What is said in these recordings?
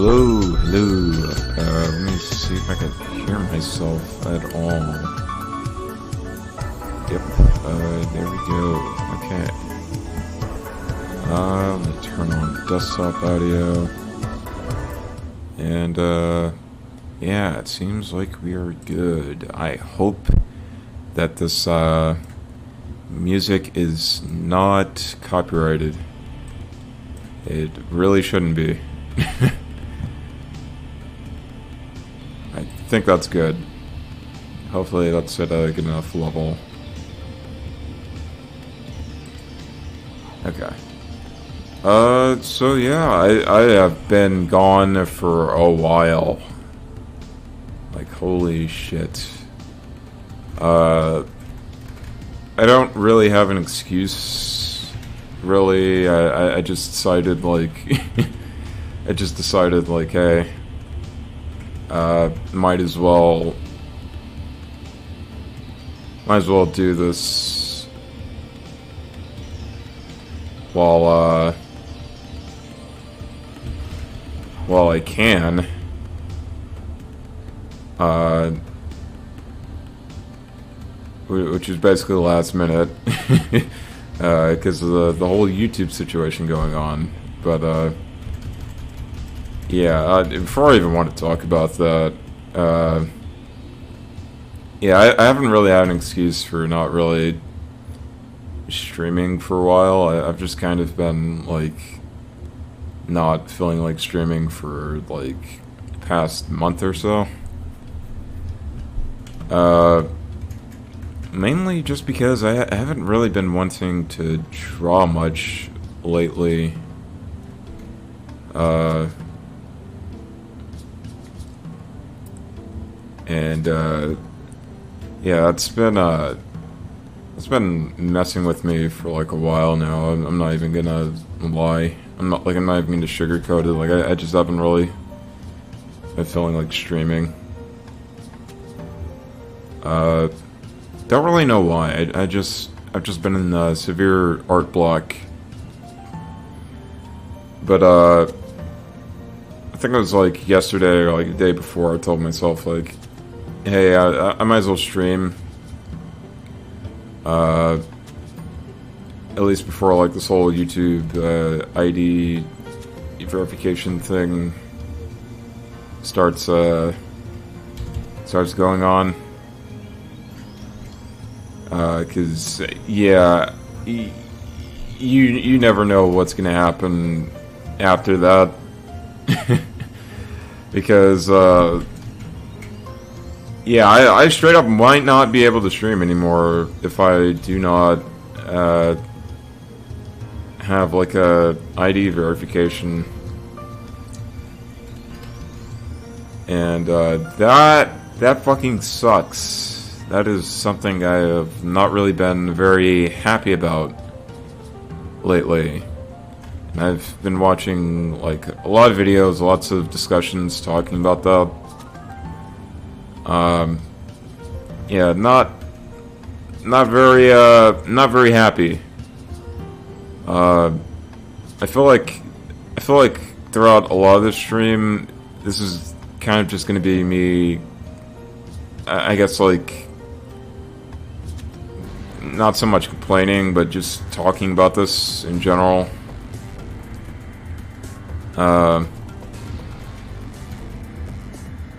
Hello, hello. Let me see if I can hear myself at all. Yep, there we go. Okay. Let me turn on desktop audio. And, yeah, it seems like we are good. I hope that this, music is not copyrighted. It really shouldn't be. I think that's good. Hopefully that's at a good enough level. Okay. So yeah, I have been gone for a while. Like, holy shit. I don't really have an excuse, really. I just decided, like, hey, might as well do this while I can. Which is basically the last minute, because of the whole YouTube situation going on. But yeah, before I even want to talk about that, yeah, I haven't really had an excuse for not really streaming for a while. I've just kind of been, like, not feeling like streaming for, like, the past month or so. Mainly just because I haven't really been wanting to draw much lately. And yeah, it's been messing with me for like a while now. I'm not even gonna lie. I'm not even gonna sugarcoat it. Like, I just haven't really been feeling like streaming. Don't really know why. I've just been in a severe art block. But I think it was like yesterday or like the day before, I told myself, like, hey, I might as well stream. At least before, like, this whole YouTube ID verification thing starts going on. Cause yeah, you never know what's gonna happen after that. Because yeah, I straight up might not be able to stream anymore if I do not have like a ID verification. And that fucking sucks. That is something I have not really been very happy about lately. And I've been watching, like, a lot of videos, lots of discussions talking about that. Yeah, not very happy. I feel like throughout a lot of this stream, this is kind of just gonna be me, I guess, like, not so much complaining, but just talking about this in general.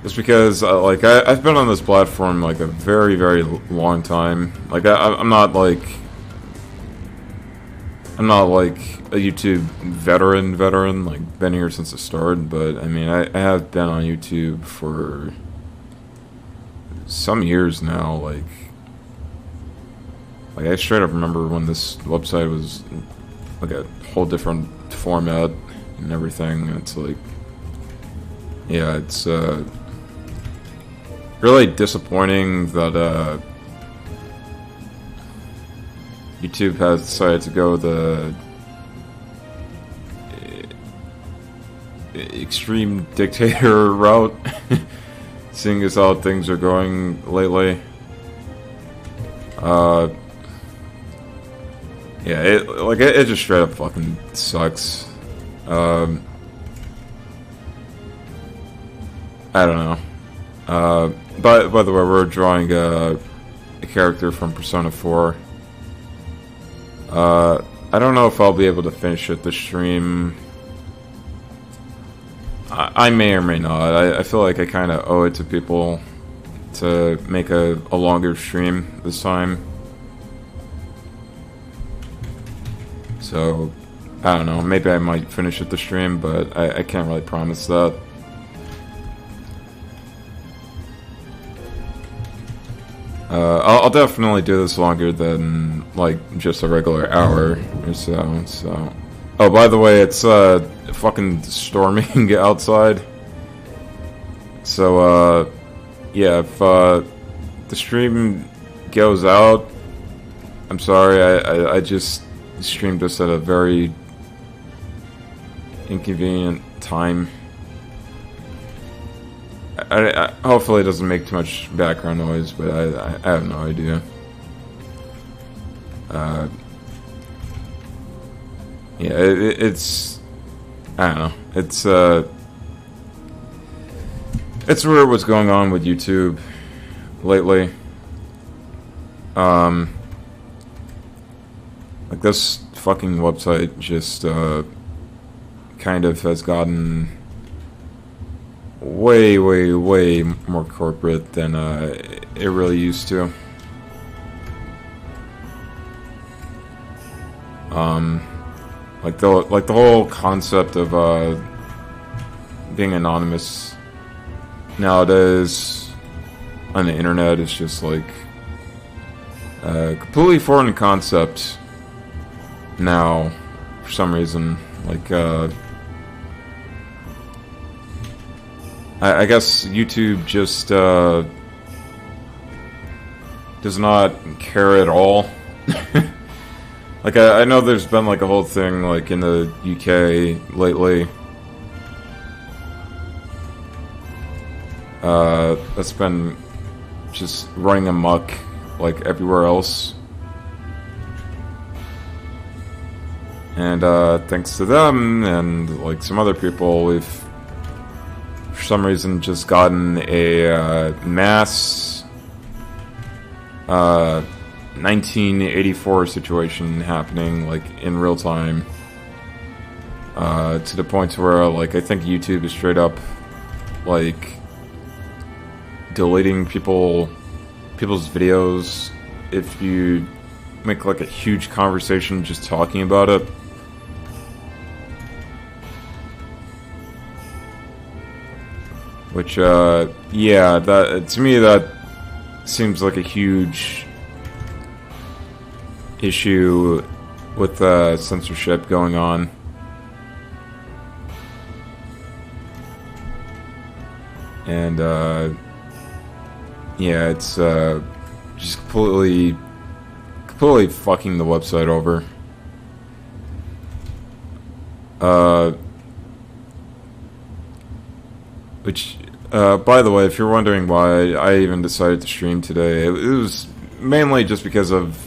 Just because, like, I've been on this platform, like, a very, very long time. Like, I'm not like a YouTube veteran, like, been here since the start, but, I mean, I have been on YouTube for some years now, like, I straight up remember when this website was like a whole different format and everything. And it's like, yeah, it's really disappointing that YouTube has decided to go the extreme dictator route, seeing as how things are going lately. Yeah, it just straight up fucking sucks. I don't know. By the way, we're drawing a character from Persona 4. I don't know if I'll be able to finish it this stream. I may or may not. I feel like I kind of owe it to people to make a longer stream this time. So, I don't know. Maybe I might finish it the stream, but I can't really promise that. I'll definitely do this longer than, like, just a regular hour or so. Oh, by the way, it's, fucking storming outside. So, yeah, if, the stream goes out, I'm sorry, I just streamed this at a very inconvenient time. Hopefully it doesn't make too much background noise, but I have no idea. Yeah, it's I don't know. It's weird what's going on with YouTube lately. Like this fucking website just kind of has gotten way more corporate than it really used to. Like the whole concept of being anonymous nowadays on the internet is just like a completely foreign concept now for some reason. Like I guess YouTube just does not care at all. Like I know there's been like a whole thing like in the UK lately that's been just running amok like everywhere else, and thanks to them and like some other people, we've for some reason just gotten a mass 1984 situation happening like in real time, to the point where like I think YouTube is straight up like deleting people's videos if you make like a huge conversation just talking about it. Which yeah, that to me that seems like a huge issue with censorship going on. And yeah, it's just completely fucking the website over. Which by the way, if you're wondering why I even decided to stream today, it was mainly just because of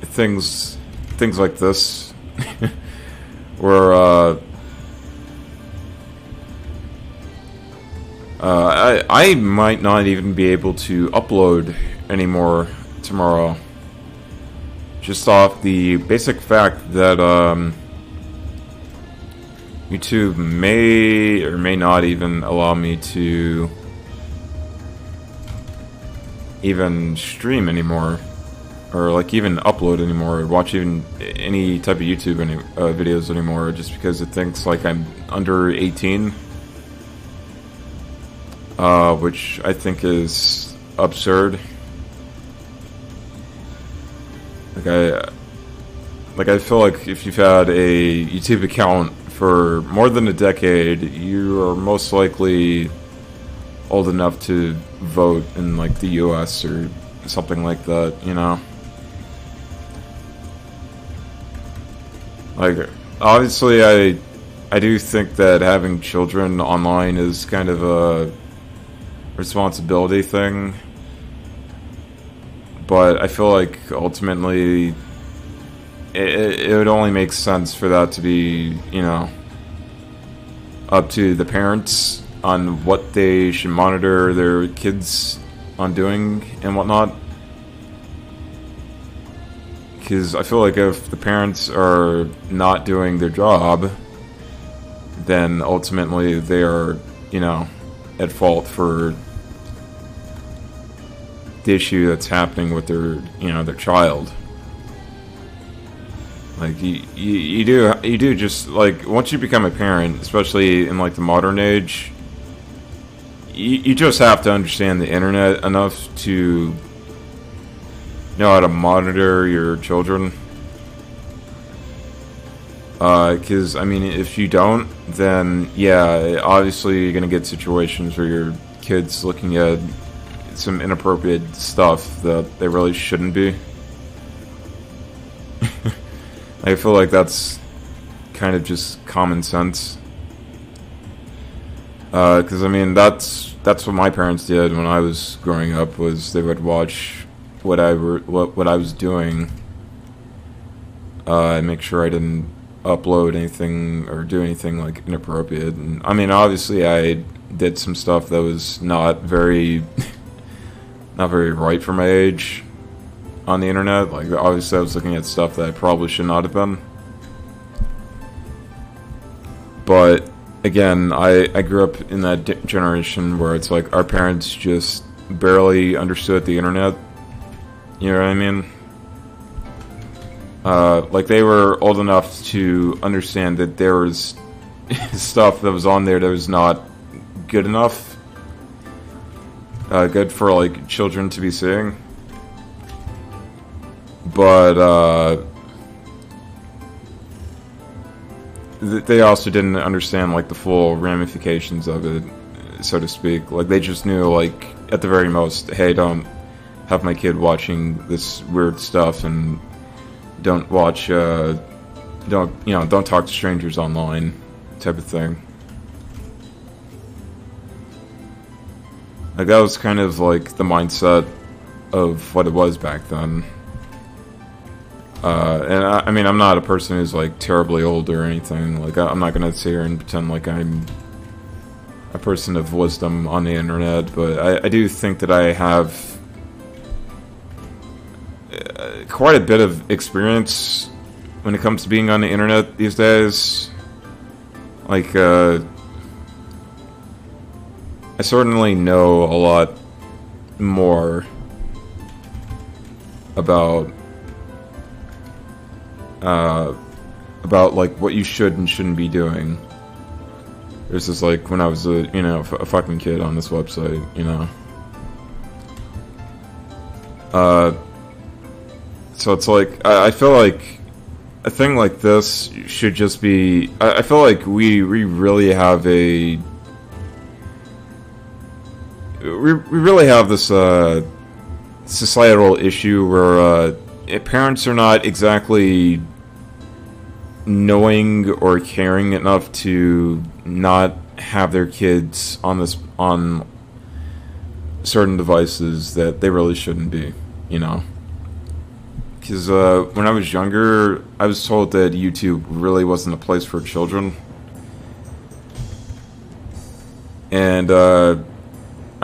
things like this, where I might not even be able to upload anymore tomorrow, just off the basic fact that YouTube may or may not even allow me to even stream anymore, or like even upload anymore, or watch even any type of YouTube videos anymore, just because it thinks like I'm under 18, which I think is absurd. Like I feel like if you've had a YouTube account for more than a decade, you are most likely old enough to vote in like the US or something like that, you know? Like, obviously I do think that having children online is kind of a responsibility thing, but I feel like ultimately it would only make sense for that to be, you know, up to the parents. on what they should monitor their kids on doing and whatnot. Because I feel like if the parents are not doing their job, then ultimately they are, you know, at fault for the issue that's happening with their, you know, their child. Like, you do just, like, once you become a parent, especially in, like, the modern age, you just have to understand the internet enough to know how to monitor your children. Because, I mean, if you don't, then, yeah, obviously you're gonna get situations where your kid's looking at some inappropriate stuff that they really shouldn't be. I feel like that's kind of just common sense. Because, I mean, that's what my parents did when I was growing up, was they would watch what I was doing, and make sure I didn't upload anything or do anything, like, inappropriate. And, I mean, obviously I did some stuff that was not very not very right for my age on the internet. Like, obviously I was looking at stuff that I probably should not have been. But again, I grew up in that generation where it's like our parents just barely understood the internet. You know what I mean? Like, they were old enough to understand that there was stuff that was on there that was not good enough. Good for, like, children to be seeing. But, they also didn't understand, like, the full ramifications of it, so to speak. Like, they just knew, like, at the very most, hey, don't have my kid watching this weird stuff, and don't watch, don't talk to strangers online, type of thing. Like, that was kind of, like, the mindset of what it was back then. And I mean, I'm not a person who's, like, terribly old or anything. Like, I'm not gonna sit here and pretend like I'm a person of wisdom on the internet, but I do think that I have quite a bit of experience when it comes to being on the internet these days. Like, I certainly know a lot more about like, what you should and shouldn't be doing. Versus, like, when I was a fucking kid on this website, you know. So it's like, I feel like a thing like this should just be, I feel like we really have a, we really have this societal issue where parents are not exactly knowing or caring enough to not have their kids on certain devices that they really shouldn't be, you know. Because when I was younger, I was told that YouTube really wasn't a place for children. And I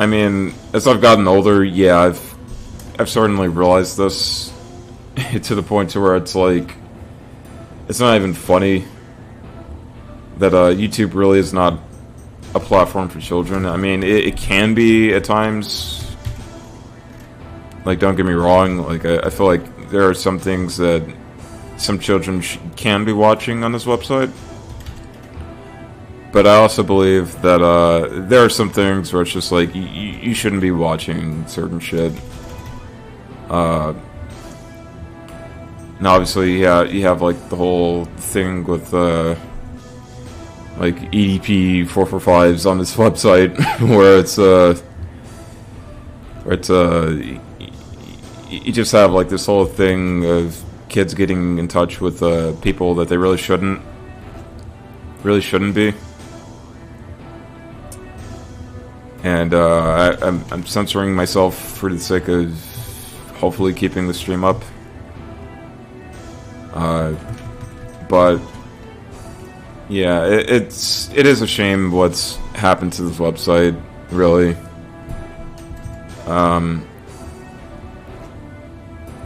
mean, as I've gotten older, yeah, I've certainly realized this to the point to where it's like, it's not even funny that YouTube really is not a platform for children. I mean, it can be at times. Like, don't get me wrong. Like, I feel like there are some things that some children can be watching on this website. But I also believe that there are some things where it's just like, you shouldn't be watching certain shit. And obviously, yeah, you have, like, the whole thing with like, EDP 445s on this website, where you just have, like, this whole thing of kids getting in touch with people that they really shouldn't be. And I'm censoring myself for the sake of hopefully keeping the stream up. But yeah, it is a shame what's happened to this website, really.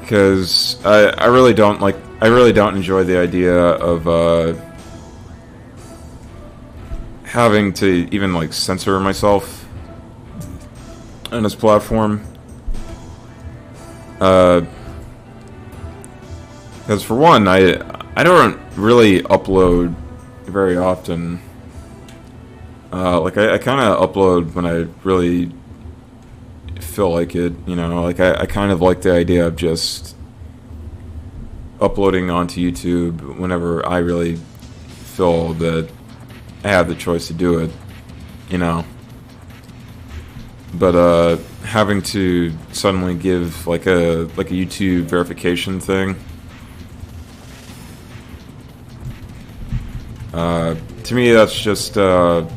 Because I really don't enjoy the idea of having to even like censor myself on this platform. Because for one, I don't really upload very often. Like I kind of upload when I really feel like it, you know. Like I kind of like the idea of just uploading onto YouTube whenever I really feel that I have the choice to do it, you know. But having to suddenly give like a YouTube verification thing, to me that's just it's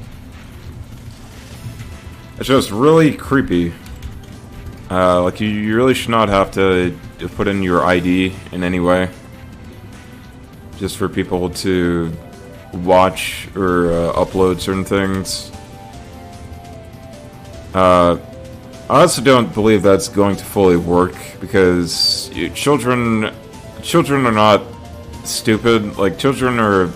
just really creepy. Like you really should not have to put in your ID in any way, just for people to watch or upload certain things. I also don't believe that's going to fully work, because children are not stupid. Like, children are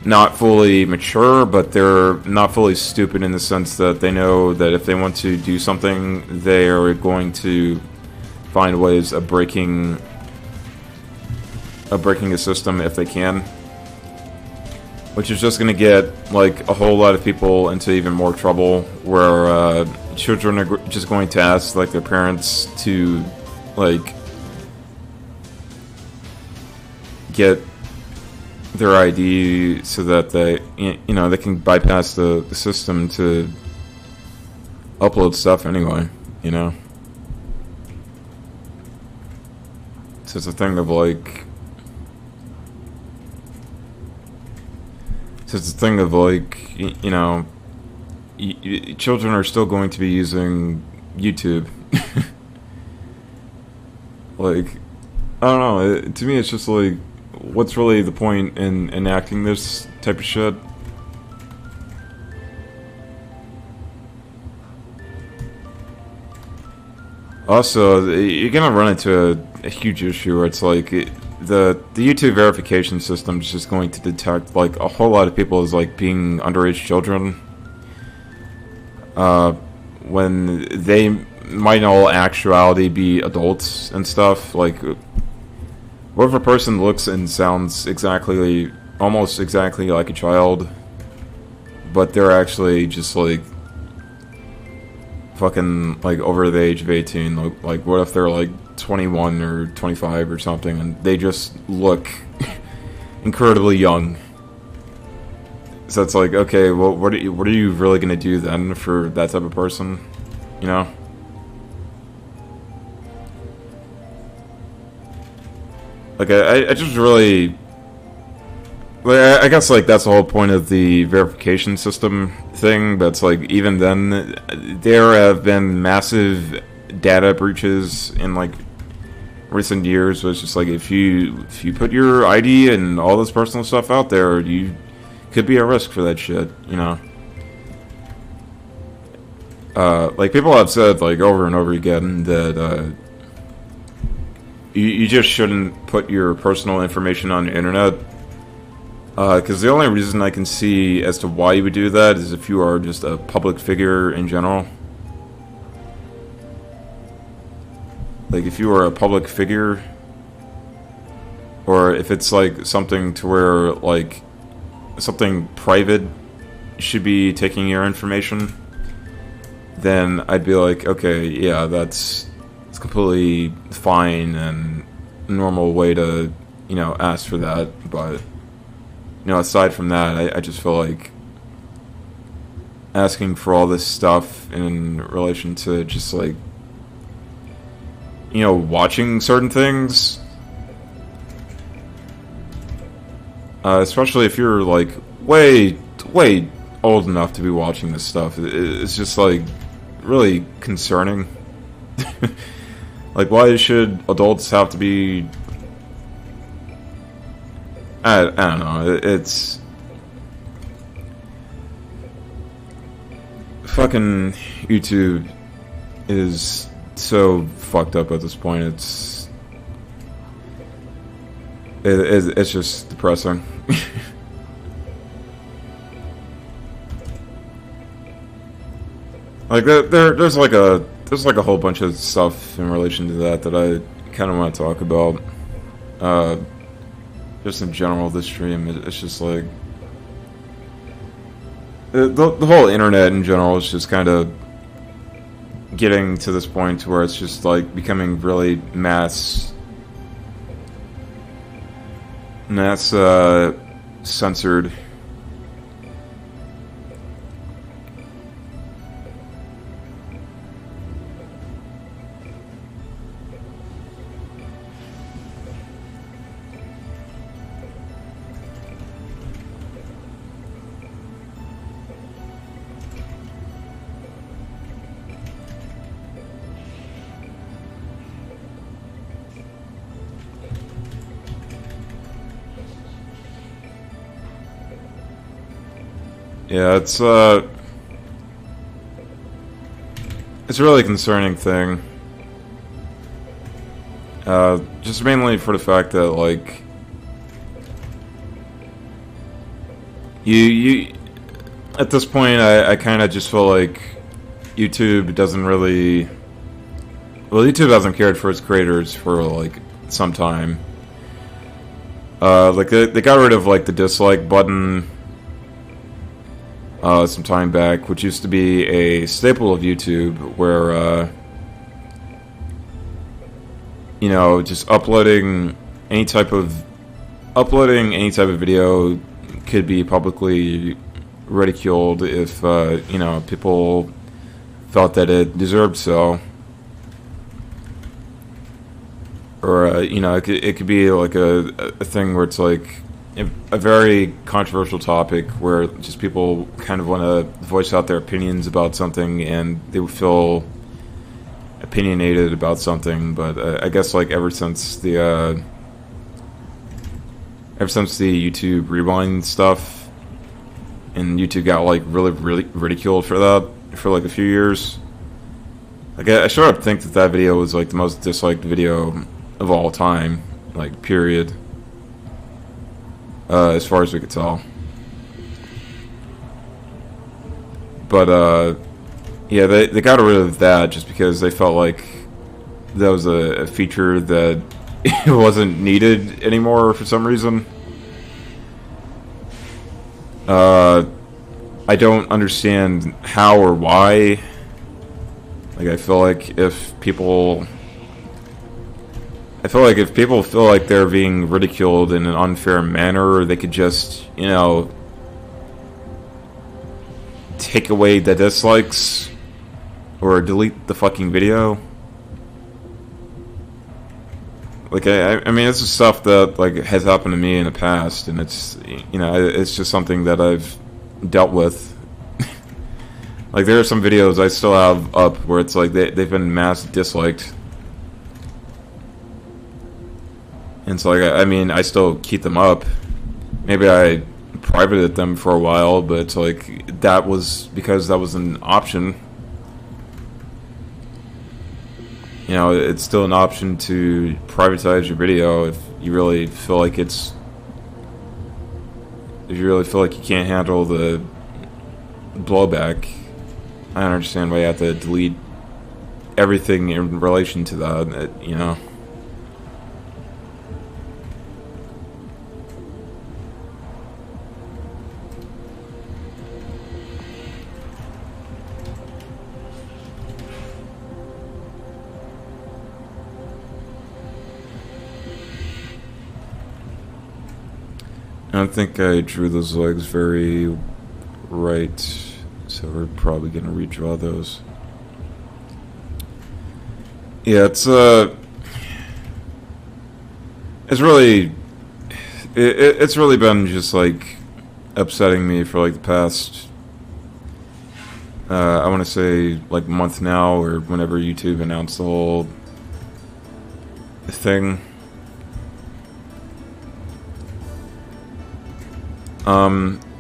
not fully mature, but they're not fully stupid in the sense that they know that if they want to do something, they are going to find ways of breaking a system if they can. Which is just going to get like a whole lot of people into even more trouble, where children are just going to ask like their parents to like get their ID so that they, you know, they can bypass the system to upload stuff anyway, you know. So it's a thing of like, you know, children are still going to be using YouTube. Like, I don't know, to me it's just like, what's really the point in enacting this type of shit? Also, you're gonna run into a huge issue where it's like, the YouTube verification system is just going to detect like a whole lot of people as like being underage children, when they might in all actuality be adults and stuff. Like, what if a person looks and sounds almost exactly like a child, but they're actually just like fucking like over the age of 18? Like, what if they're like 21 or 25 or something, and they just look incredibly young? So it's like, okay, well, what are you really gonna do then for that type of person, you know? Like, I just really, like, I guess like that's the whole point of the verification system thing. But it's like, even then, there have been massive data breaches in like recent years. So it's just like, if you put your ID and all this personal stuff out there, you could be at risk for that shit, you know. Like, people have said like over and over again that you just shouldn't put your personal information on the internet, because the only reason I can see as to why you would do that is if you are just a public figure in general. Like, if you are a public figure, or if it's like something to where like something private should be taking your information, then I'd be like, okay, yeah, it's completely fine and normal way to, you know, ask for that. But, you know, aside from that, I just feel like asking for all this stuff in relation to just like, you know, watching certain things, especially if you're like way old enough to be watching this stuff, it's just like really concerning. Like, why should adults have to be, I don't know, fucking YouTube is so fucked up at this point. It's just depressing. Like there's like a whole bunch of stuff in relation to that I kind of want to talk about. Just in general, this stream, it's just like the whole internet in general is just kind of getting to this point where it's just like becoming really mass censored. Yeah, it's a really concerning thing. Just mainly for the fact that, like, you at this point, I kind of just feel like YouTube doesn't really, well, YouTube hasn't cared for its creators for, like, some time. Like, they got rid of, like, the dislike button some time back, which used to be a staple of YouTube, where, you know, just uploading any type of video could be publicly ridiculed if, you know, people felt that it deserved so. Or, you know, it could be like a thing where it's like a very controversial topic where just people kind of want to voice out their opinions about something, and they would feel opinionated about something. But I guess, like, ever since the YouTube Rewind stuff, and YouTube got, like, really ridiculed for that for like a few years. Like, I sort of think that video was like the most disliked video of all time, like, period. As far as we could tell. But, yeah, they got rid of that just because they felt like that was a feature that it wasn't needed anymore for some reason. I don't understand how or why. Like, I feel like if people feel like they're being ridiculed in an unfair manner, they could just, you know, take away the dislikes or delete the fucking video. Like, I mean, this is stuff that, like, has happened to me in the past, and it's, you know, it's just something that I've dealt with. Like, there are some videos I still have up where it's like they've been mass disliked. And so, like, I mean, I still keep them up. Maybe I privated them for a while, but it's like, that was because that was an option. You know, it's still an option to privatize your video if you really feel like it's... If you really feel like you can't handle the blowback. I don't understand why you have to delete everything in relation to that, you know? I don't think I drew those legs very right, so we're probably going to redraw those. Yeah, it's really, it's really been just, like, upsetting me for, like, the past, I want to say, like, month now, or whenever YouTube announced the whole thing.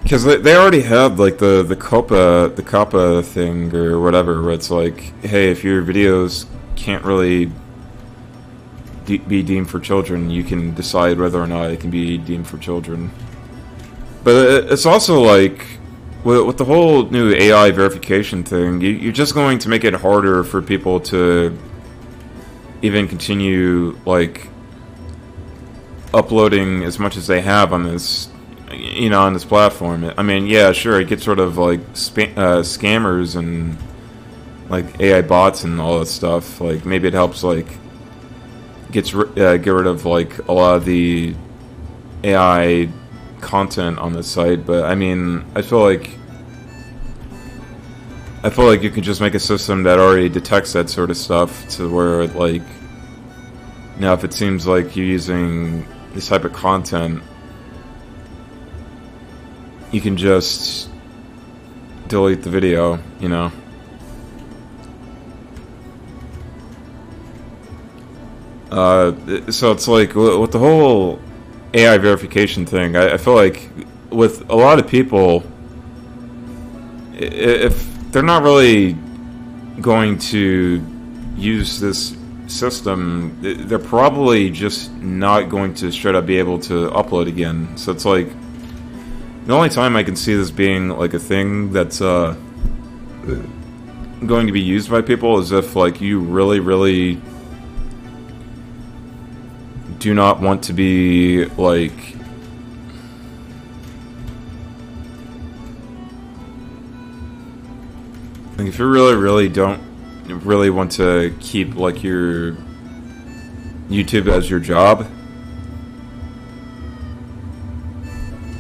because they already had like the COPPA thing or whatever, where it's like, hey, if your videos can't really be deemed for children, you can decide whether or not it can be deemed for children. But it's also like, with the whole new AI verification thing, you're just going to make it harder for people to even continue, like, uploading as much as they have on this, you know, on this platform. I mean, yeah, sure, it gets sort of, like, scammers and, like, AI bots and all that stuff. Like, maybe it helps, like, get rid of, like, a lot of the AI content on the site, but I mean, I feel like you can just make a system that already detects that sort of stuff, to where, like, now if it seems like you're using this type of content, you can just delete the video, you know. So it's like, with the whole AI verification thing, I feel like with a lot of people, if they're not really going to use this system, they're probably just not going to straight up be able to upload again. So it's like, the only time I can see this being like a thing that's going to be used by people is if, like, you really do not want to be, like, if you really don't really want to keep, like, your YouTube as your job,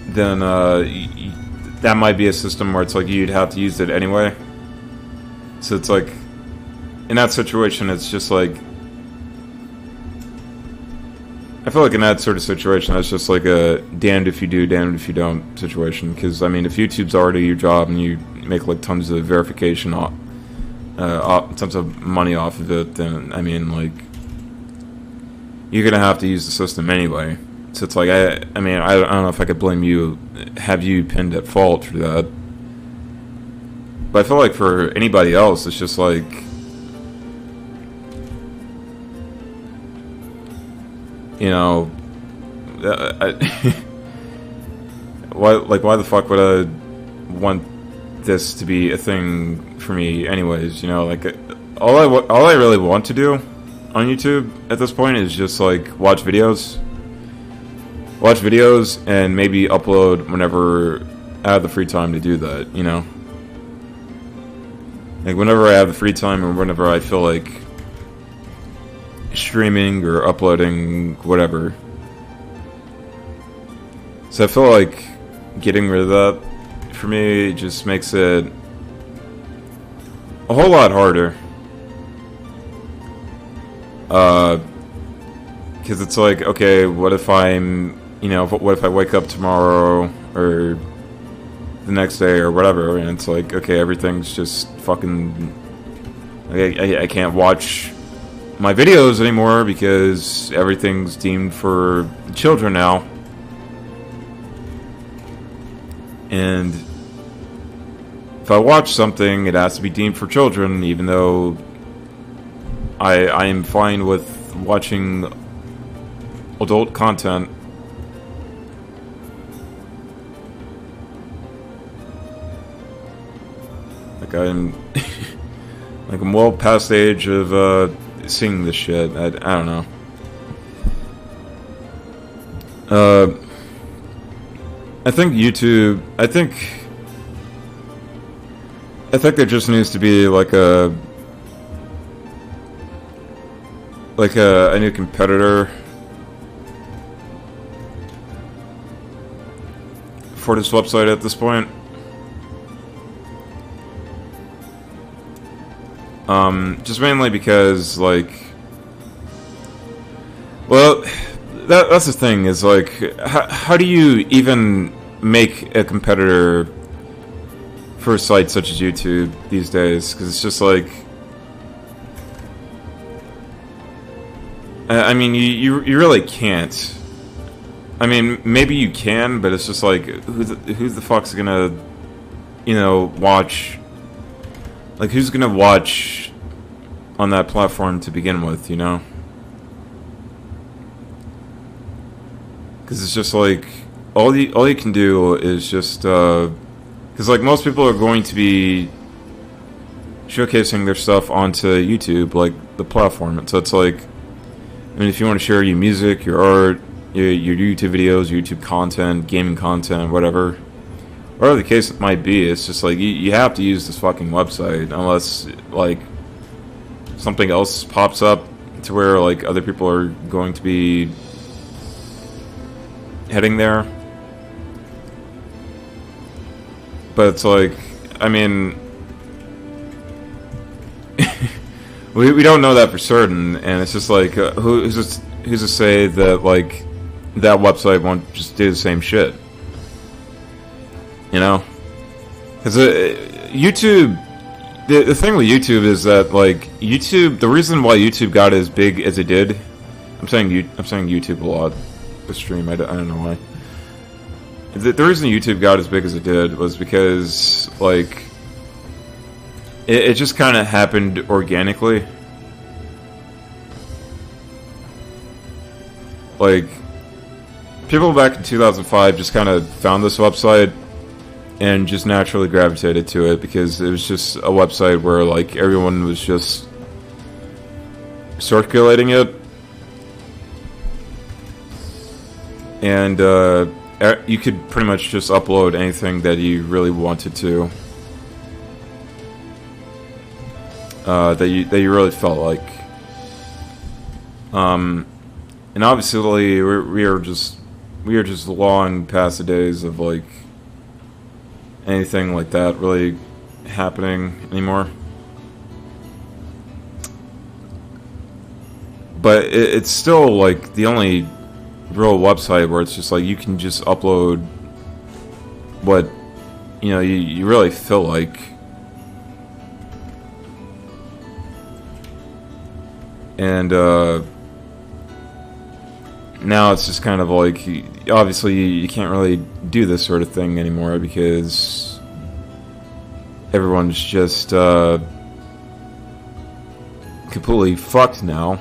then that might be a system where it's like you'd have to use it anyway. So it's like, in that situation, it's just like, I feel like in that sort of situation, that's just like a damned if you do, damned if you don't situation. Because, I mean, if YouTube's already your job and you make, like, tons of verification, tons of money off of it, then, I mean, like, you're gonna have to use the system anyway. So it's like, I mean, I don't know if I could blame you, have you pinned at fault for that. But I feel like for anybody else, it's just like, you know, why the fuck would I want this to be a thing for me anyways, you know? Like, all I really want to do on YouTube at this point is just, like, watch videos and maybe upload whenever I have the free time to do that, you know? Like, whenever I have the free time or whenever I feel like streaming or uploading, whatever. So I feel like getting rid of that, for me, just makes it a whole lot harder. Because it's like, okay, what if I'm, you know, what if I wake up tomorrow or the next day or whatever, and it's like, okay, everything's just fucking, I can't watch my videos anymore because everything's deemed for children now. And if I watch something, it has to be deemed for children, even though I am fine with watching adult content. Like, I'm like, I'm well past the age of seeing this shit. I don't know. I think YouTube, I think there just needs to be like a new competitor for this website at this point. Just mainly because, like, well, that's the thing, is like, how do you even make a competitor for a site such as YouTube these days? Because it's just like, I mean, you really can't. I mean, maybe you can, but it's just like, who the fuck's gonna, you know, watch? Like, who's gonna watch on that platform to begin with, you know? Because it's just like, all you can do is just, because like most people are going to be showcasing their stuff onto YouTube, like the platform. So it's like, I mean, if you want to share your music, your art, your YouTube videos, YouTube content, gaming content, whatever the case might be, it's just like you have to use this fucking website unless like something else pops up to where like other people are going to be heading there. But it's like, I mean, we don't know that for certain, and it's just like, who's to say that like that website won't just do the same shit, you know? Because YouTube, the thing with YouTube is that like YouTube, the reason why YouTube got as big as it did, I'm saying YouTube a lot this stream. I don't know why. The reason YouTube got as big as it did was because like it just kind of happened organically. Like, people back in 2005 just kind of found this website and just naturally gravitated to it because it was just a website where, like, everyone was just circulating it. And, you could pretty much just upload anything that you really wanted to. That you really felt like. And obviously we are just long past the days of like anything like that really happening anymore. But it's still like the only real website where it's just like you can just upload what you know you really feel like. And now it's just kind of like, obviously you can't really do this sort of thing anymore because everyone's just completely fucked now.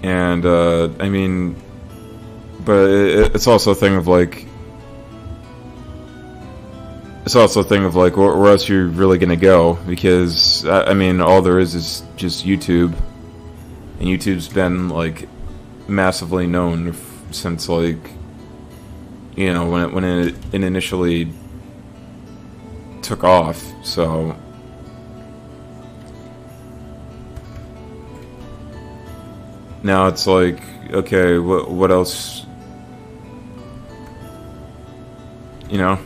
And I mean, but it's also a thing of like, where else you're really gonna go, because I mean all there is just YouTube, and YouTube's been like massively known since like, you know, when it initially took off. So now it's like, okay, what else, you know?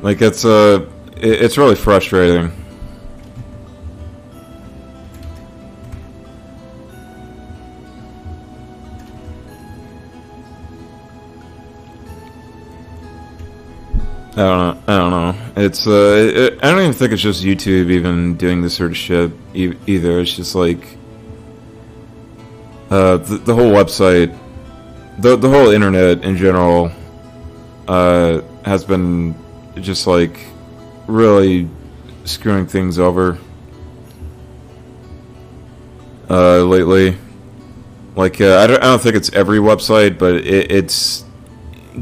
Like, it's really frustrating. I don't know. It's I don't even think it's just YouTube even doing this sort of shit either. It's just like the whole website, the whole internet in general has been just like really screwing things over lately. Like I don't think it's every website, but it's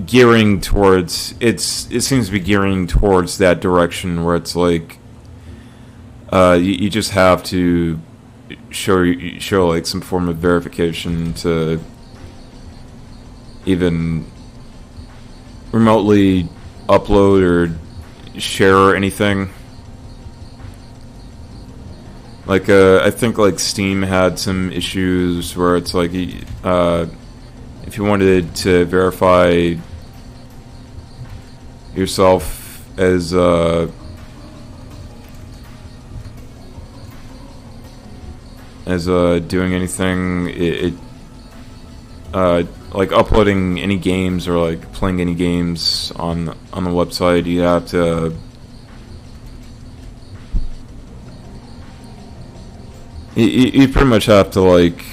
gearing towards, it seems to be gearing towards that direction where it's like you just have to show like some form of verification to even remotely upload or share anything. Like I think like Steam had some issues where it's like if you wanted to verify yourself as doing anything, it like uploading any games or like playing any games on the website, you have to You pretty much have to, like,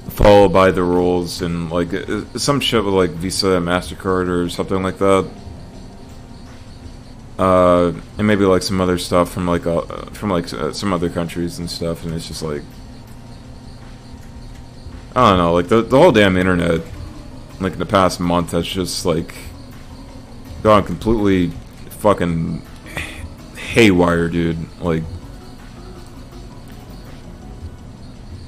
follow by the rules and, like, some shit with, like, Visa, MasterCard, or something like that. And maybe, like, some other stuff from, like, some other countries and stuff, and it's just, like, I don't know, like, the whole damn internet, like, in the past month has just, like, gone completely fucking haywire, dude. Like,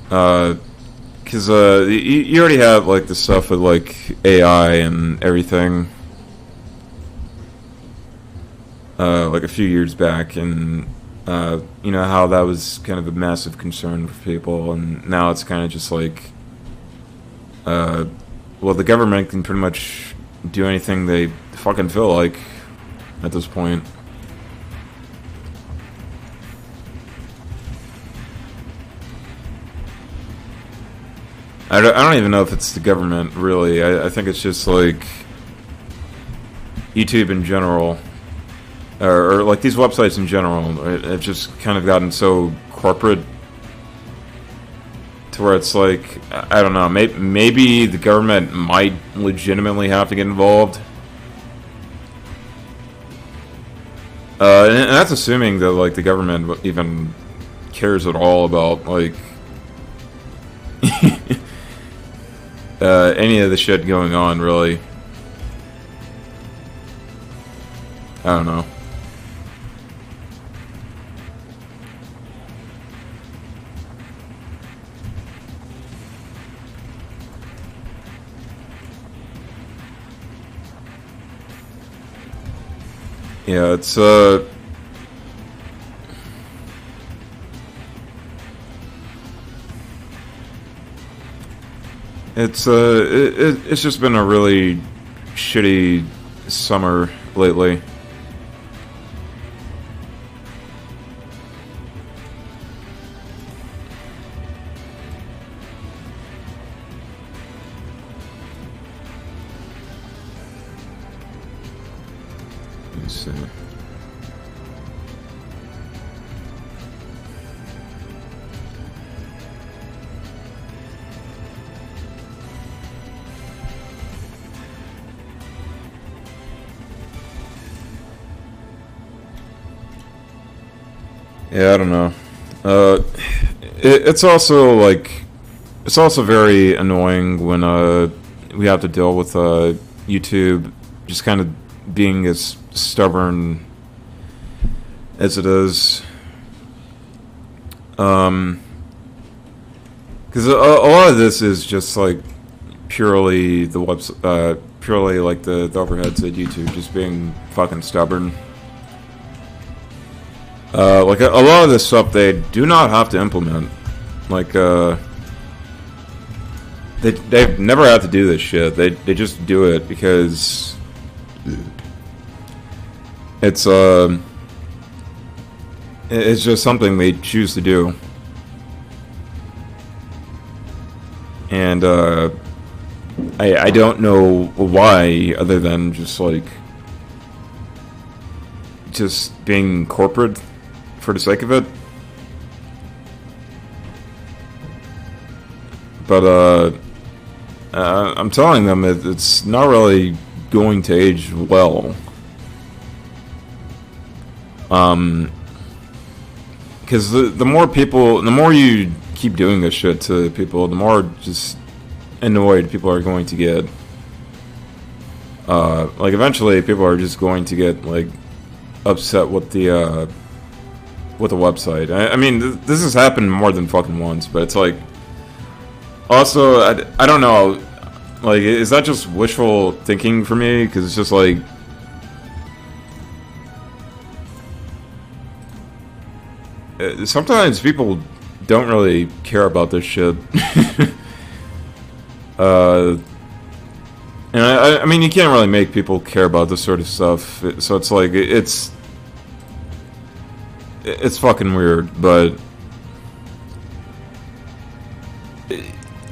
cause, you already have, like, the stuff with, like, AI and everything, like, a few years back, and, you know, how that was kind of a massive concern for people, and now it's kind of just, like, well, the government can pretty much do anything they fucking feel like at this point. I don't even know if it's the government, really. I think it's just, like, YouTube in general. Or like, these websites in general. It's just kind of gotten so corporate to where it's like, I don't know, maybe the government might legitimately have to get involved. And that's assuming that, like, the government even cares at all about, like, any of the shit going on, really. I don't know. Yeah, it's it's just been a really shitty summer lately. Let's see. Yeah, I don't know. It's also, like, it's also very annoying when we have to deal with YouTube just kind of being as stubborn as it is. Because a lot of this is just, like, purely the purely, like, the overheads at YouTube just being fucking stubborn. Like, a lot of this stuff they do not have to implement. Like, they've never had to do this shit. They just do it because it's just something they choose to do. And I don't know why, other than just, like, just being corporate for the sake of it. But I'm telling them it's not really going to age well. Because the more people, the more you keep doing this shit to people, the more just annoyed people are going to get. Like, eventually people are just going to get, like, upset with the website. I mean, this has happened more than fucking once, but it's like, also, I don't know, like, is that just wishful thinking for me? Because it's just like, sometimes people don't really care about this shit. And I mean, you can't really make people care about this sort of stuff, so it's like, it's fucking weird, but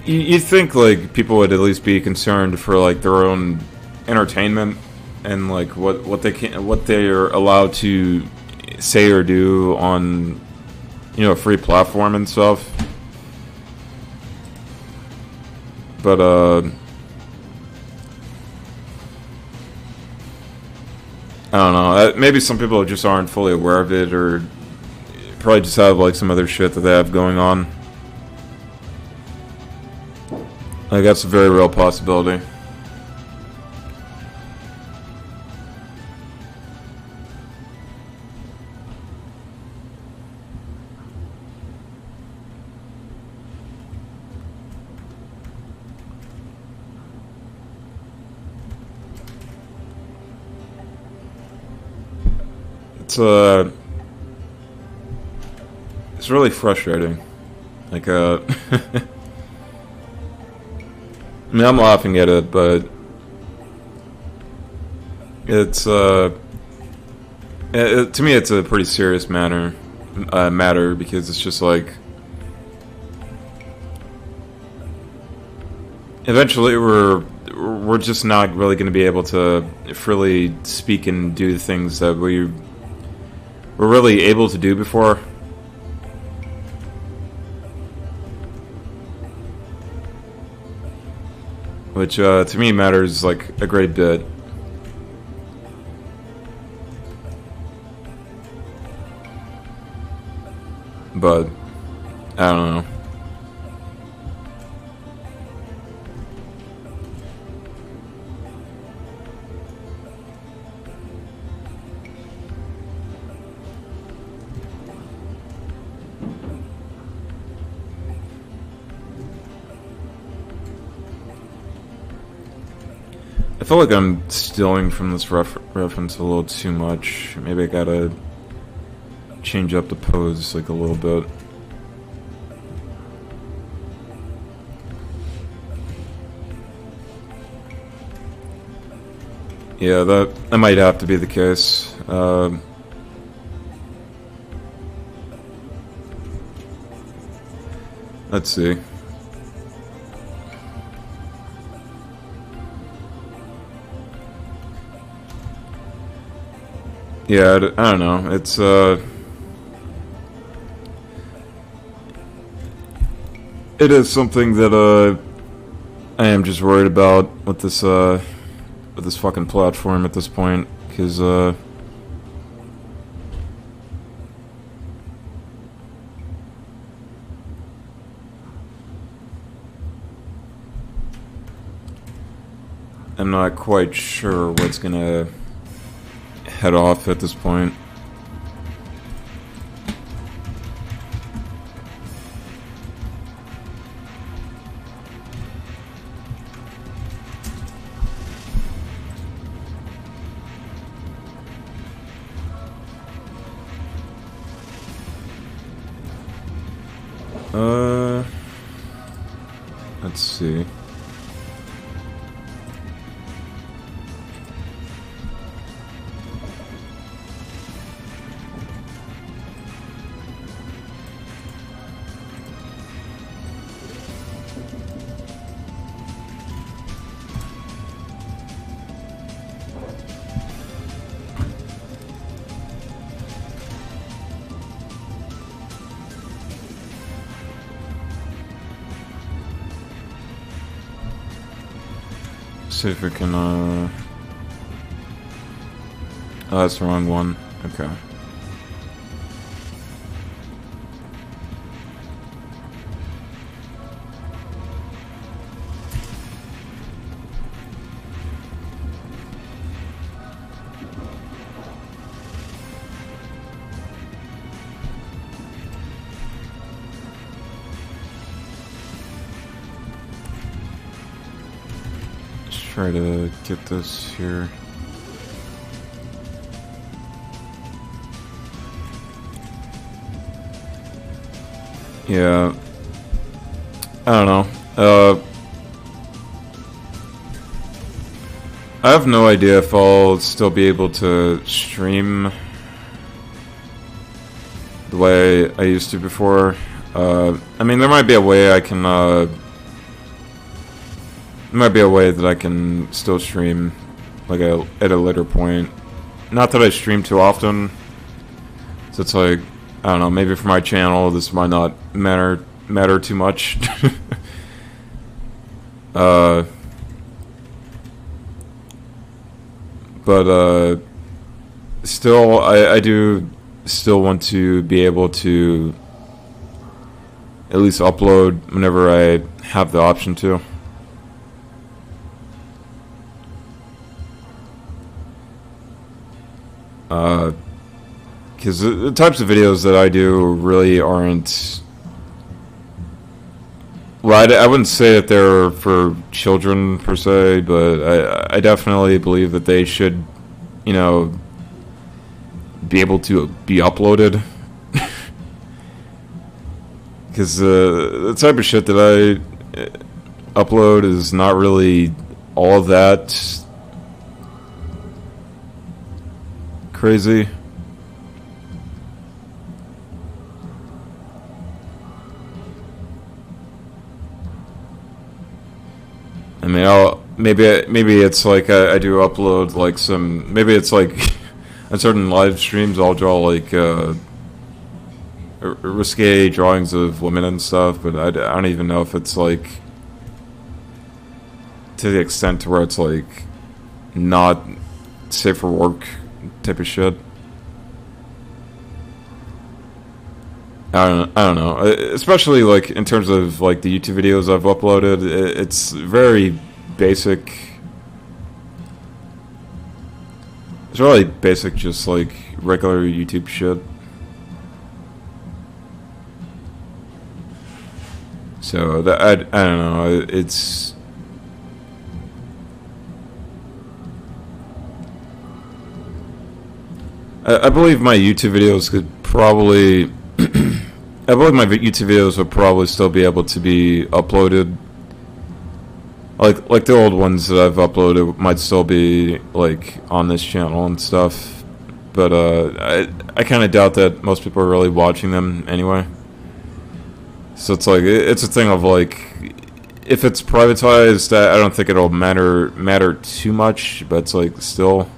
you'd think, like, people would at least be concerned for, like, their own entertainment and, like, what they're allowed to say or do on, you know, a free platform and stuff. But I don't know. Maybe some people just aren't fully aware of it, or probably just have like some other shit that they have going on. Like, that's a very real possibility. It's really frustrating. Like, I mean, I'm laughing at it, but it's, to me, it's a pretty serious matter, because it's just like, eventually we're just not really going to be able to freely speak and do the things that we were really able to do before. Which, to me, matters, like, a great bit. But, I don't know. I feel like I'm stealing from this reference a little too much. Maybe I gotta change up the pose like a little bit. Yeah, that might have to be the case. Let's see. Yeah, I don't know. It's it is something that I am just worried about with this fucking platform at this point, because I'm not quite sure what's gonna head off at this point. Let's see. See if we can, oh, that's the wrong one. Okay. Try to get this here. Yeah. I don't know. I have no idea if I'll still be able to stream the way I used to before. I mean, there might be a way I can, there might be a way that I can still stream, like, at a later point. Not that I stream too often, So it's like, I don't know, maybe for my channel this might not matter too much. But still, I do still want to be able to at least upload whenever I have the option to. Because the types of videos that I do really aren't... Well, I wouldn't say that they're for children per se, but I definitely believe that they should, you know, be able to be uploaded. Because the type of shit that I upload is not really all that crazy. I mean, maybe it's like I do upload like some, maybe it's like on certain live streams I'll draw like risque drawings of women and stuff, but I don't even know if it's like to the extent to where it's like not safe for work type of shit. I don't know. Especially like in terms of like the YouTube videos I've uploaded, it's very basic. It's really basic, just like regular YouTube shit. So that I don't know. It's I believe my YouTube videos could probably. I believe my YouTube videos would probably still be able to be uploaded. Like the old ones that I've uploaded might still be like on this channel and stuff. But I kind of doubt that most people are really watching them anyway. So it's like it's a thing of like, if it's privatized, I don't think it'll matter too much. But it's like still,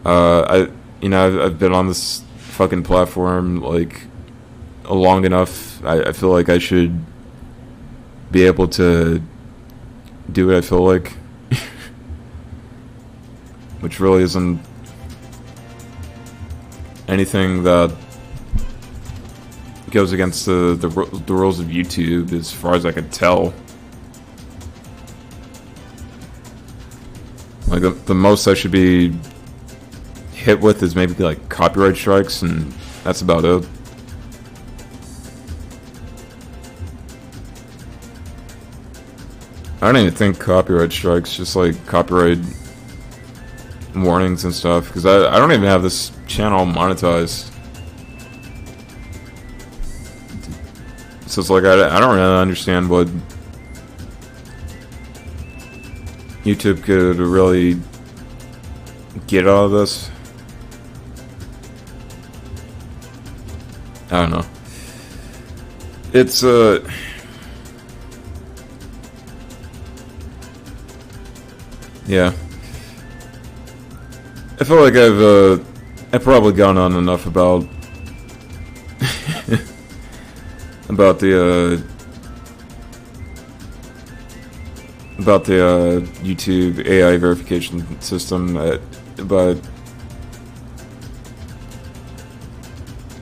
I've been on this fucking platform like long enough. I feel like I should be able to do what I feel like, which really isn't anything that goes against the rules of YouTube, as far as I could tell. Like the most I should be hit with is maybe like copyright strikes, and that's about it. I don't even think copyright strikes, just like copyright warnings and stuff, because I don't even have this channel monetized. So it's like I don't really understand what YouTube could really get out of this. I don't know. It's yeah. I feel like I've probably gone on enough about about the YouTube AI verification system, but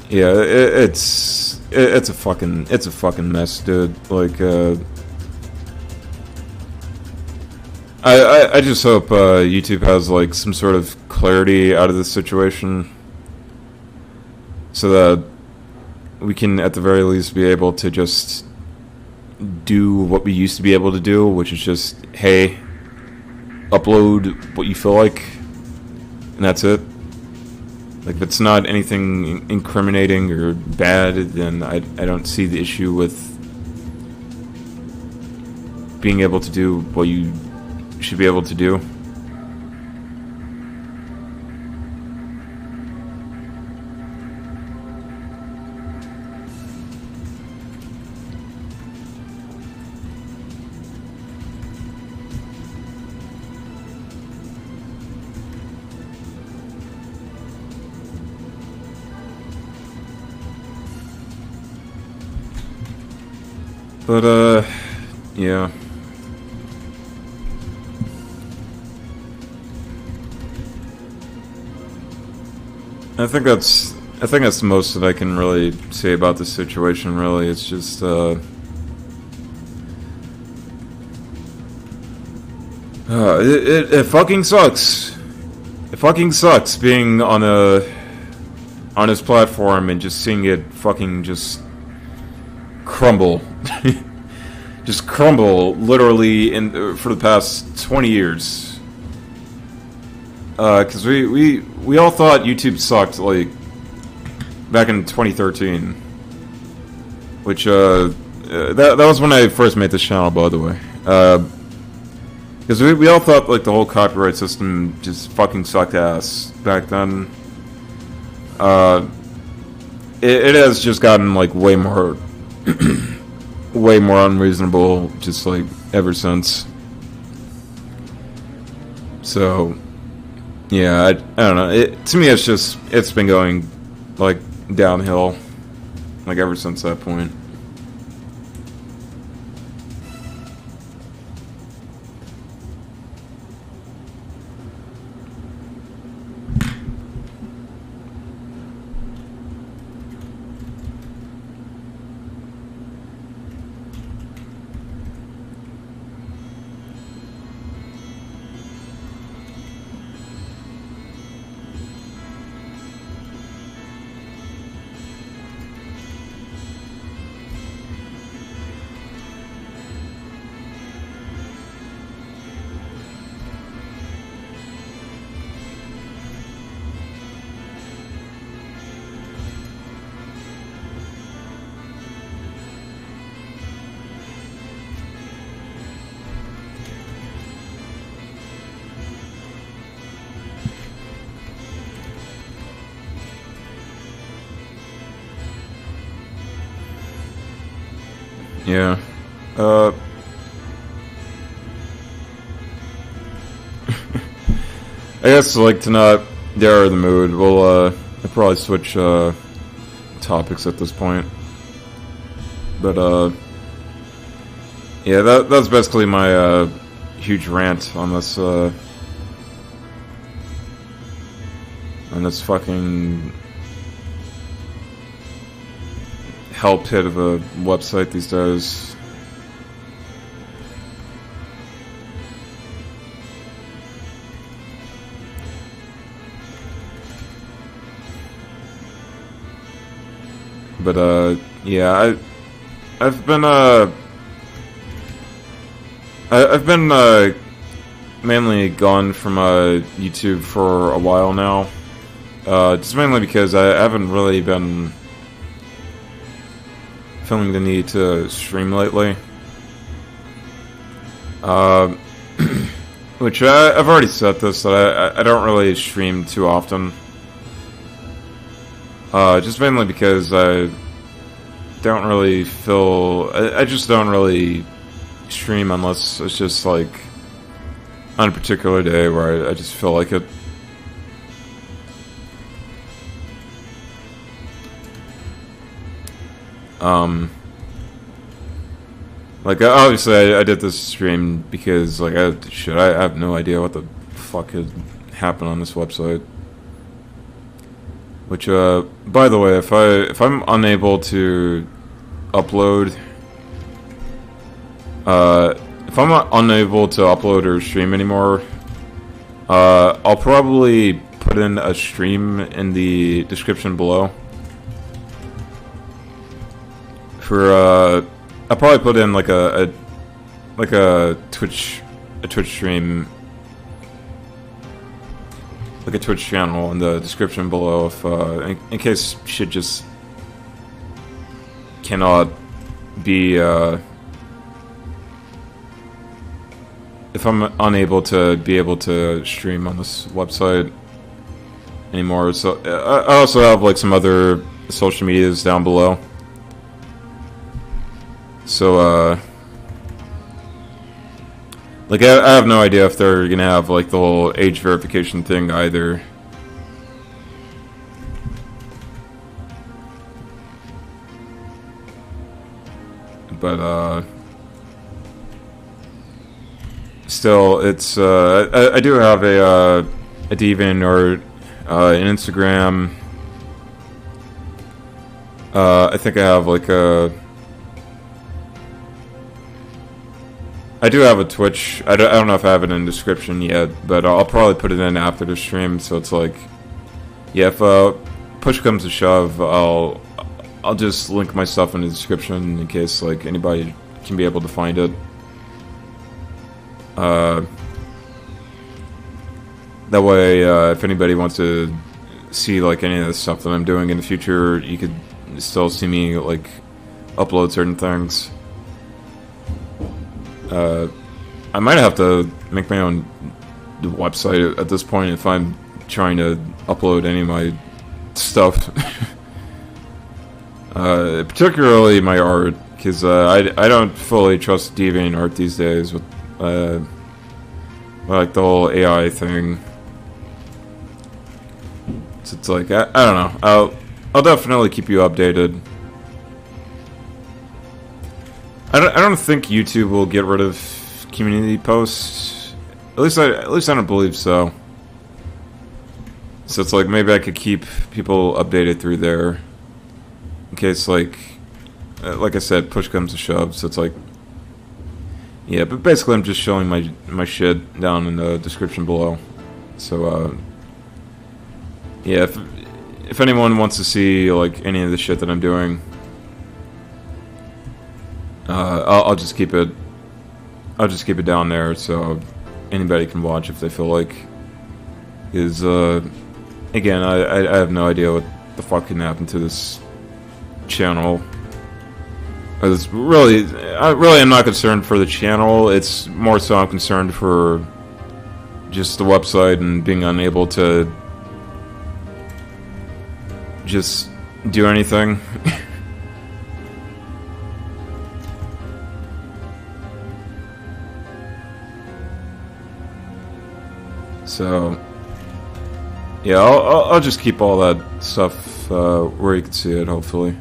yeah, it's a fucking mess, dude. Like I just hope YouTube has like some sort of clarity out of this situation, so that we can at the very least be able to just do what we used to be able to do, which is just, hey, upload what you feel like, and that's it. Like, if it's not anything incriminating or bad, then I don't see the issue with being able to do what you should be able to do. But, yeah. I think that's most that I can really say about the situation, really. It's just, it fucking sucks. It fucking sucks being on his platform and just seeing it fucking just crumble. Just crumble, literally, for the past 20 years. Because we all thought YouTube sucked, like, back in 2013. Which, that was when I first made this channel, by the way. Because we all thought, like, the whole copyright system just fucking sucked ass back then. It has just gotten, like, way more way more unreasonable, just, like, ever since. So, yeah, I don't know. To me, it's been going, like, downhill, like, ever since that point. Yeah. I guess, like, to not dare the mood, we'll probably switch topics at this point. But yeah, that's basically my huge rant on this fucking hell pit of a website these days. But yeah, I've been mainly gone from YouTube for a while now. Just mainly because I haven't really been feeling the need to stream lately. Which I've already said this, that I don't really stream too often. Just mainly because I don't really feel... I just don't really stream unless it's just, like, on a particular day where I just feel like it. Like, obviously I did this stream because, like, I have no idea what the fuck had happened on this website. Which, by the way, if I'm unable to upload, if I'm unable to upload or stream anymore, I'll probably put in a stream in the description below. I'll probably put in like a Twitch stream, like a Twitch channel in the description below, if in case shit just cannot be if I'm unable to be able to stream on this website anymore. So I also have like some other social medias down below. So like I have no idea if they're gonna have like the whole age verification thing either. but still, it's I do have a Deviant or an Instagram. I think I have like I do have a Twitch. I don't know if I have it in the description yet, but I'll probably put it in after the stream. So it's like, yeah, if push comes to shove, I'll just link my stuff in the description in case like anybody can be able to find it. That way, if anybody wants to see like any of the stuff that I'm doing in the future, you could still see me like upload certain things. I might have to make my own website at this point if I'm trying to upload any of my stuff. Particularly my art, because I don't fully trust DeviantArt these days with like the whole AI thing. So it's like I don't know. I'll definitely keep you updated. I don't think YouTube will get rid of community posts. At least I don't believe so. So it's like maybe I could keep people updated through there, in case like I said, push comes to shove. So it's like, yeah. But basically, I'm just showing my shit down in the description below. So yeah. If anyone wants to see like any of the shit that I'm doing, I'll just keep it. I'll just keep it down there so anybody can watch if they feel like. Is again, I have no idea what the fuck can happen to this channel. It's really, I really am not concerned for the channel. It's more so I'm concerned for just the website and being unable to just do anything. So, yeah, I'll just keep all that stuff where you can see it, hopefully.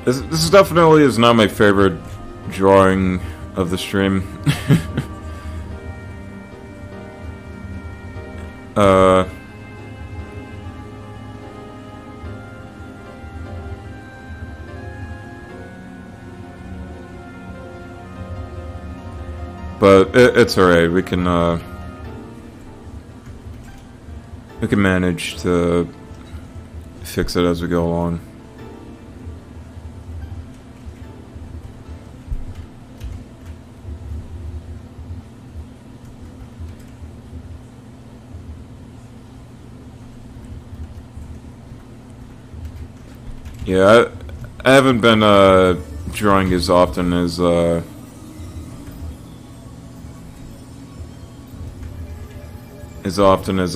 This is definitely is not my favorite drawing of the stream. But it's alright. We can manage to fix it as we go along. Yeah, I haven't been drawing as often as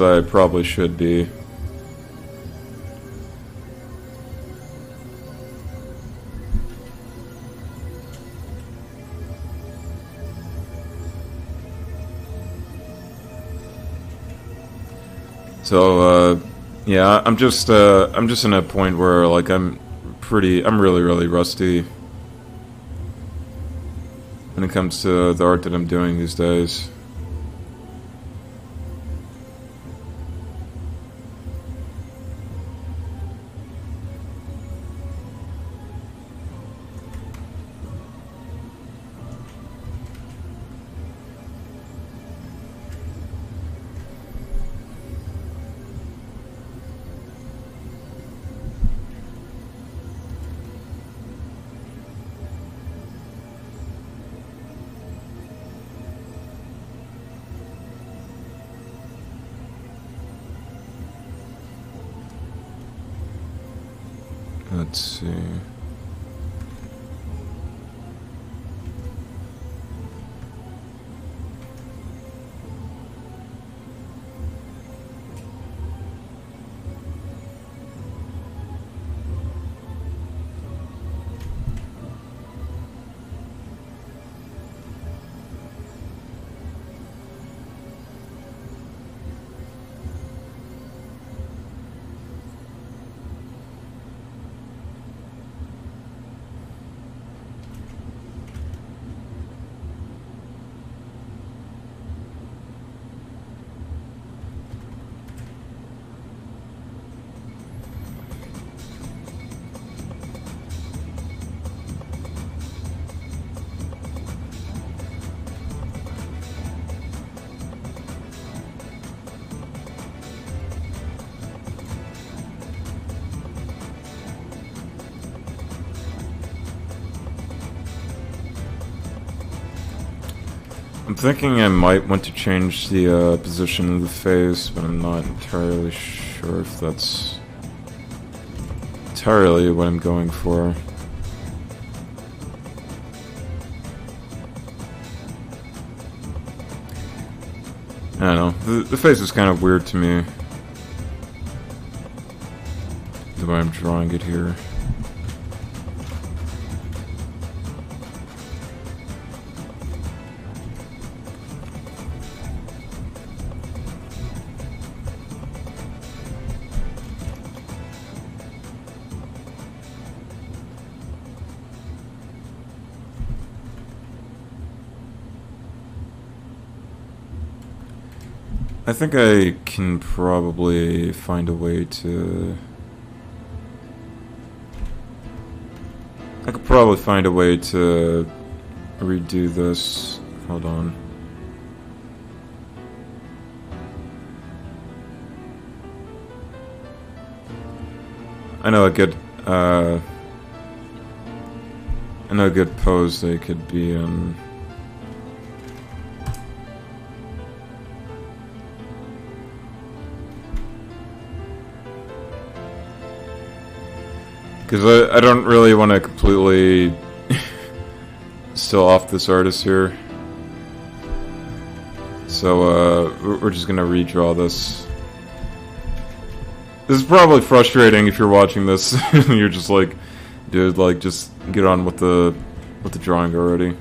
I probably should be. So yeah, I'm just in a point where like I'm really rusty when it comes to the art that I'm doing these days. Let's see. I'm thinking I might want to change the position of the face, but I'm not entirely sure if that's entirely what I'm going for. I don't know. The face is kind of weird to me. The way I'm drawing it here. I think I can probably find a way to... I could probably find a way to redo this. Hold on. I know a good pose they could be in. Because I don't really want to completely still off this artist here. So we're just gonna redraw this. This is probably frustrating if you're watching this. You're just like, dude, like just get on with the drawing already.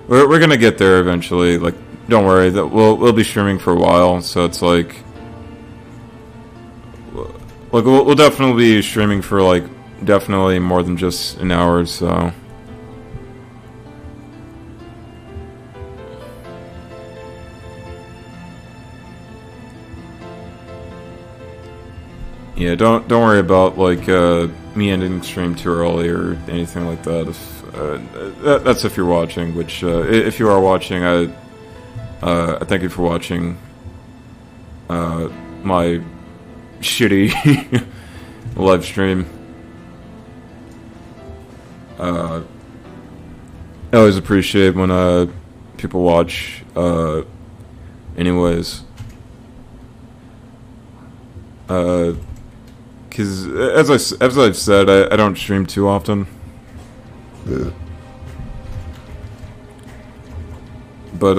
We're gonna get there eventually. Like, don't worry. That we'll be streaming for a while, so it's like we'll definitely be streaming for like definitely more than just an hour. So yeah, don't worry about like me ending the stream too early or anything like that. If that's if you're watching, which if you are watching, I thank you for watching my shitty live stream. I always appreciate when people watch. Anyways, because as I've said, I don't stream too often. But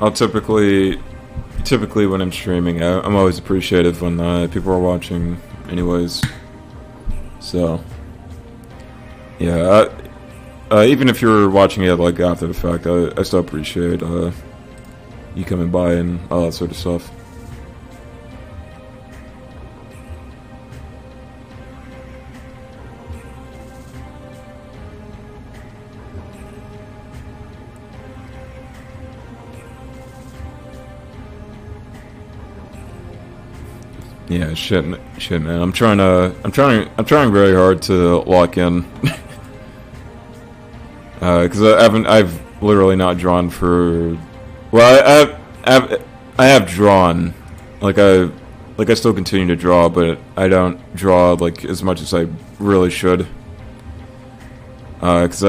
I'll typically when I'm streaming, I'm always appreciative when people are watching. Anyways, so yeah, even if you're watching it like after the fact, I still appreciate you coming by and all that sort of stuff. Yeah, shit, man. I'm trying very hard to lock in, because I've literally not drawn for. Well, I have drawn, like I still continue to draw, but I don't draw like as much as I really should. Because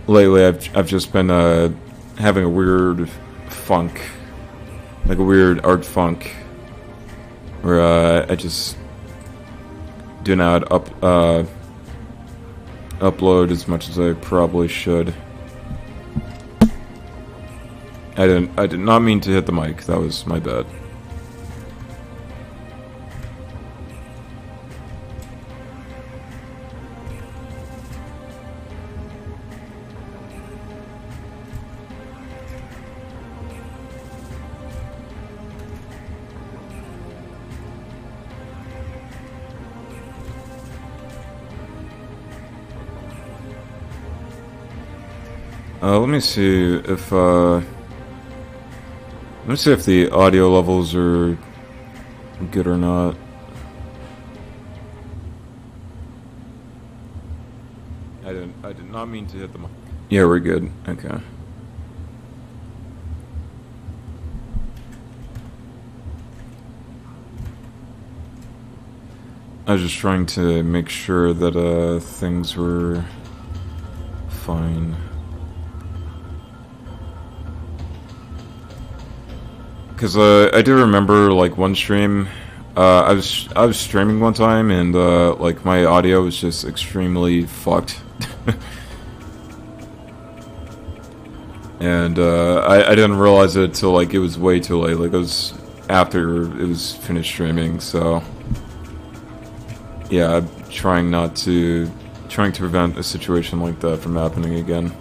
lately I've just been having a weird funk, like a weird art funk. Where I just do not upload as much as I probably should. I did not mean to hit the mic. That was my bad. Let me see if the audio levels are good or not. I did not not mean to hit the mic. Yeah, we're good. Okay. I was just trying to make sure that things were fine. Because I do remember like one stream. I was streaming one time and like my audio was just extremely fucked. And I didn't realize it till like it was way too late. Like it was after it was finished streaming. So yeah, I'm trying to prevent a situation like that from happening again.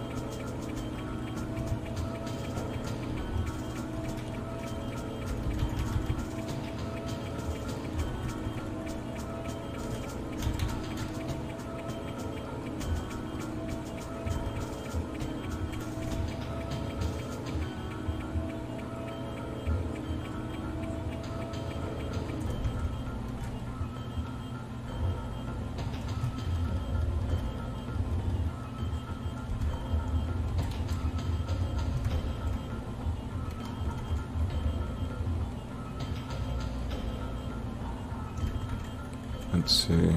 Let's see.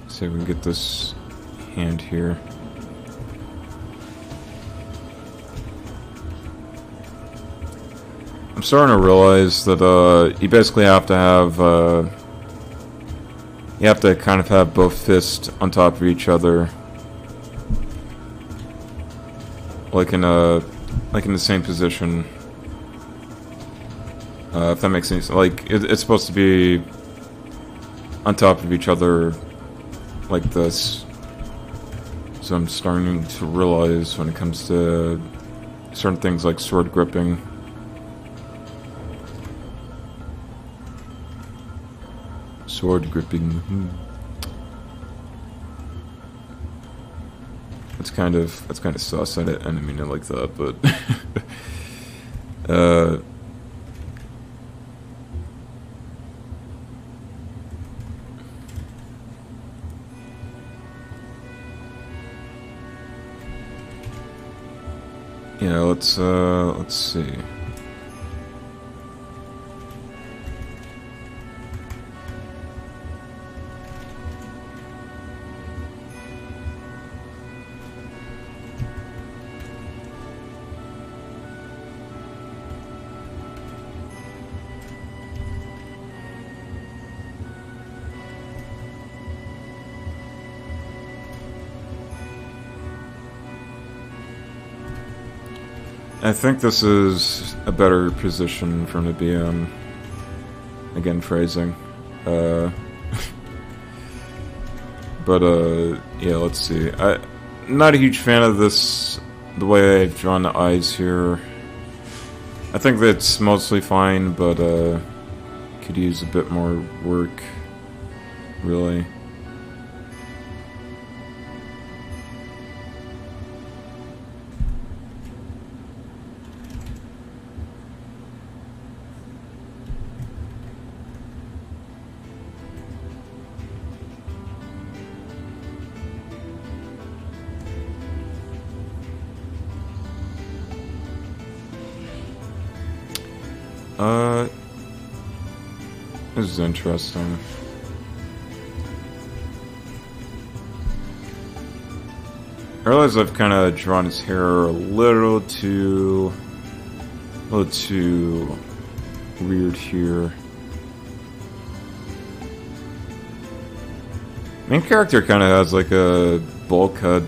See if we can get this hand here. I'm starting to realize that you basically have to have you have to kind of have both fists on top of each other, like in the same position. If that makes sense. Like it's supposed to be on top of each other like this. So I'm starting to realize when it comes to certain things like sword gripping. Sword gripping. That's kind of sus. I didn't mean it like that, but yeah, let's see. I think this is a better position for him to be in. Again, phrasing. But, yeah, let's see. I'm not a huge fan of this, the way I've drawn the eyes here. I think that's mostly fine, but, could use a bit more work, really. This is interesting. I realize I've kind of drawn his hair a little too weird here. Main character kind of has like a bowl cut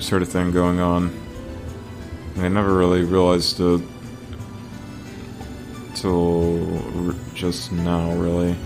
sort of thing going on. I never really realized it till just now, really.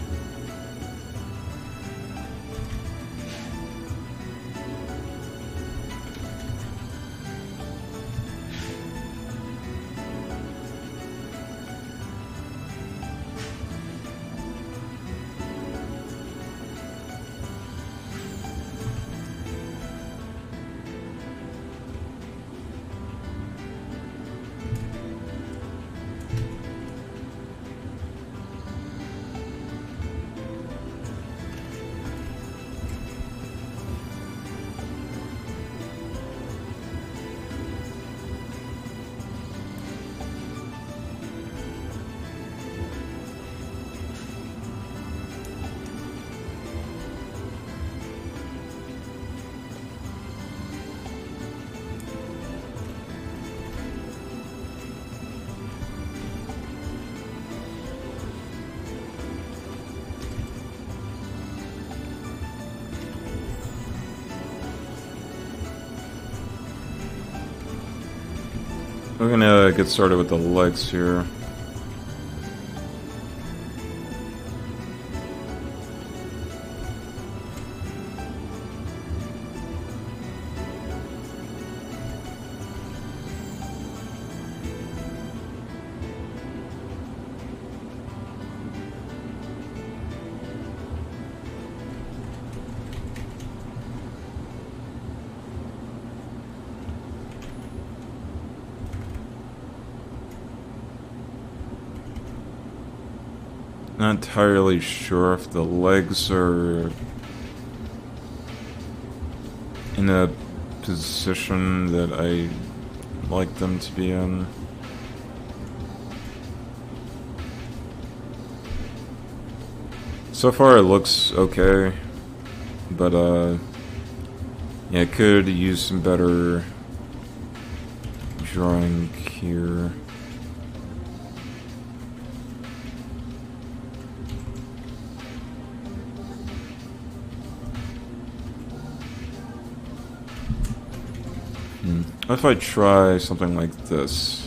We're gonna get started with the legs here. Not entirely sure if the legs are in a position that I like them to be in. So far it looks okay, but yeah, I could use some better drawing here. What if I try something like this?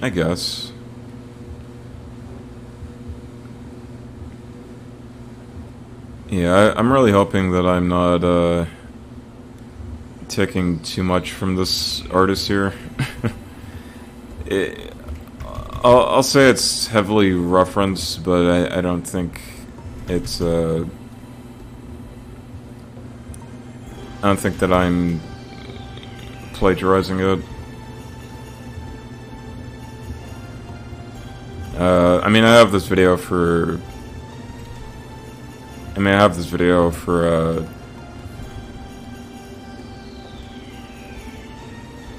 I guess. Yeah, I'm really hoping that I'm not, taking too much from this artist here. I'll say it's heavily referenced, but I don't think it's, I don't think that I'm plagiarizing it. I mean, I have this video for...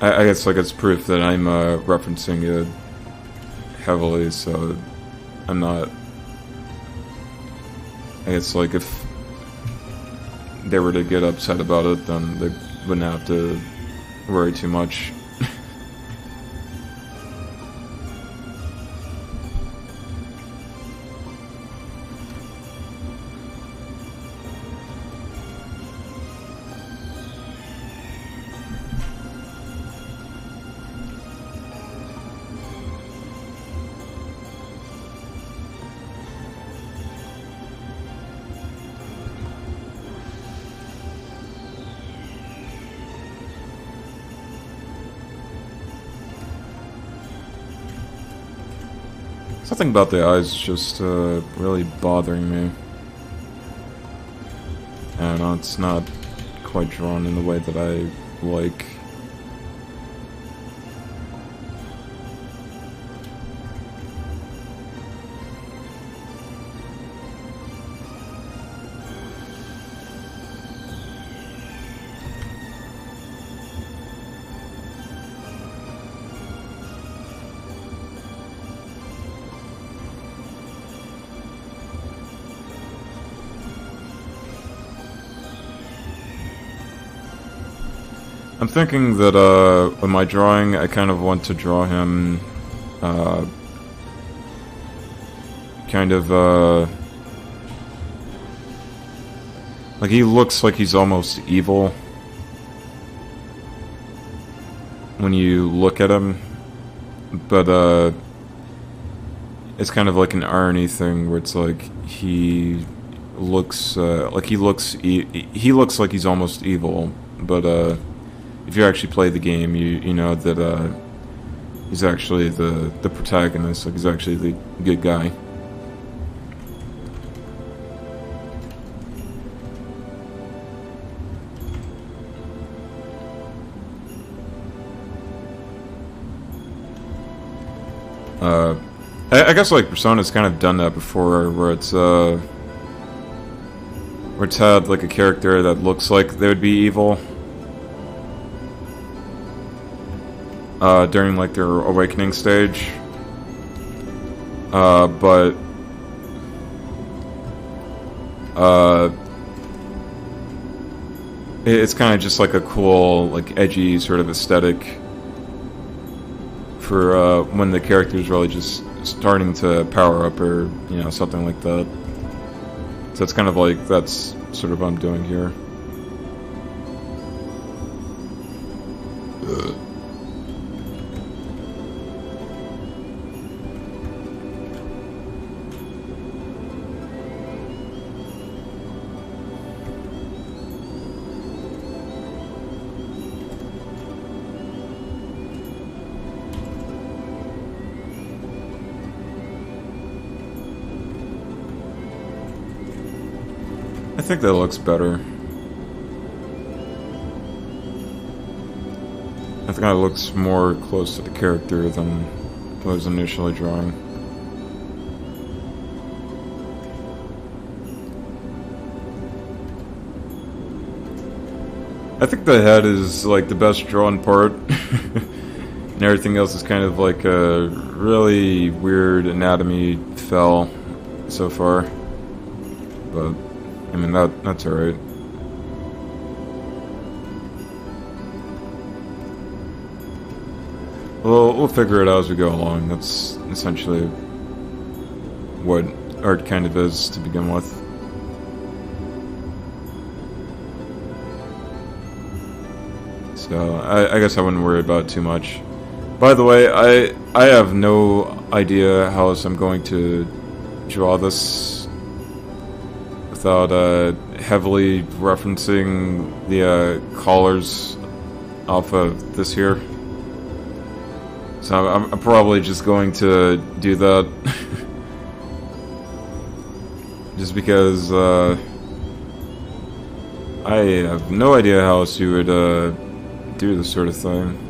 I guess, like, it's proof that I'm, referencing it heavily, so I'm not... I guess, like, if they were to get upset about it, then they wouldn't have to worry too much. Something about the eyes just really bothering me. I don't know, it's not quite drawn in the way that I like. I'm thinking that, with my drawing, I kind of want to draw him, kind of, like, he looks like he's almost evil when you look at him, but, it's kind of like an irony thing where it's like, he looks like he looks like he's almost evil, but, if you actually play the game, you know that he's actually the protagonist, like he's actually the good guy. Uh, I guess like Persona's kind of done that before, where it's had like a character that looks like they would be evil. During like their awakening stage. But it's kind of just like a cool, like edgy sort of aesthetic for when the character's really just starting to power up or, you know, something like that. So it's kind of like, that's sort of what I'm doing here. I think that looks better. I think that looks more close to the character than what I was initially drawing. I think the head is like the best drawn part. And everything else is kind of like a really weird anatomy fell so far. But I mean, that's alright. Well, we'll figure it out as we go along. That's essentially what art kind of is to begin with. So, I guess I wouldn't worry about it too much. By the way, I have no idea how else I'm going to draw this without heavily referencing the collars off of this here. So I'm probably just going to do that. Just because I have no idea how else you would do this sort of thing.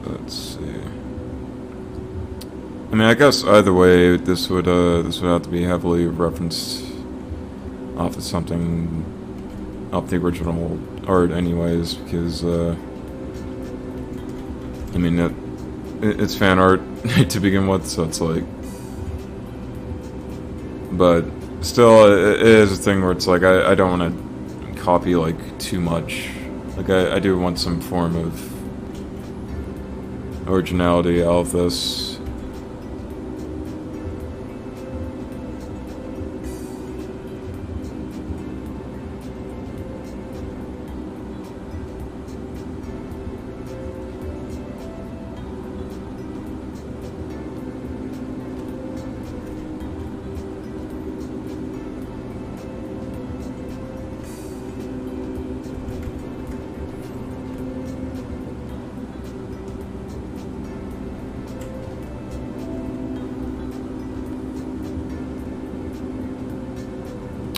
Let's see. I mean, I guess either way, this would have to be heavily referenced off of something, off the original art, anyways, because I mean, it's fan art to begin with, so it's like, but still, it is a thing where it's like I don't want to copy like too much. Like I do want some form of originality out of this.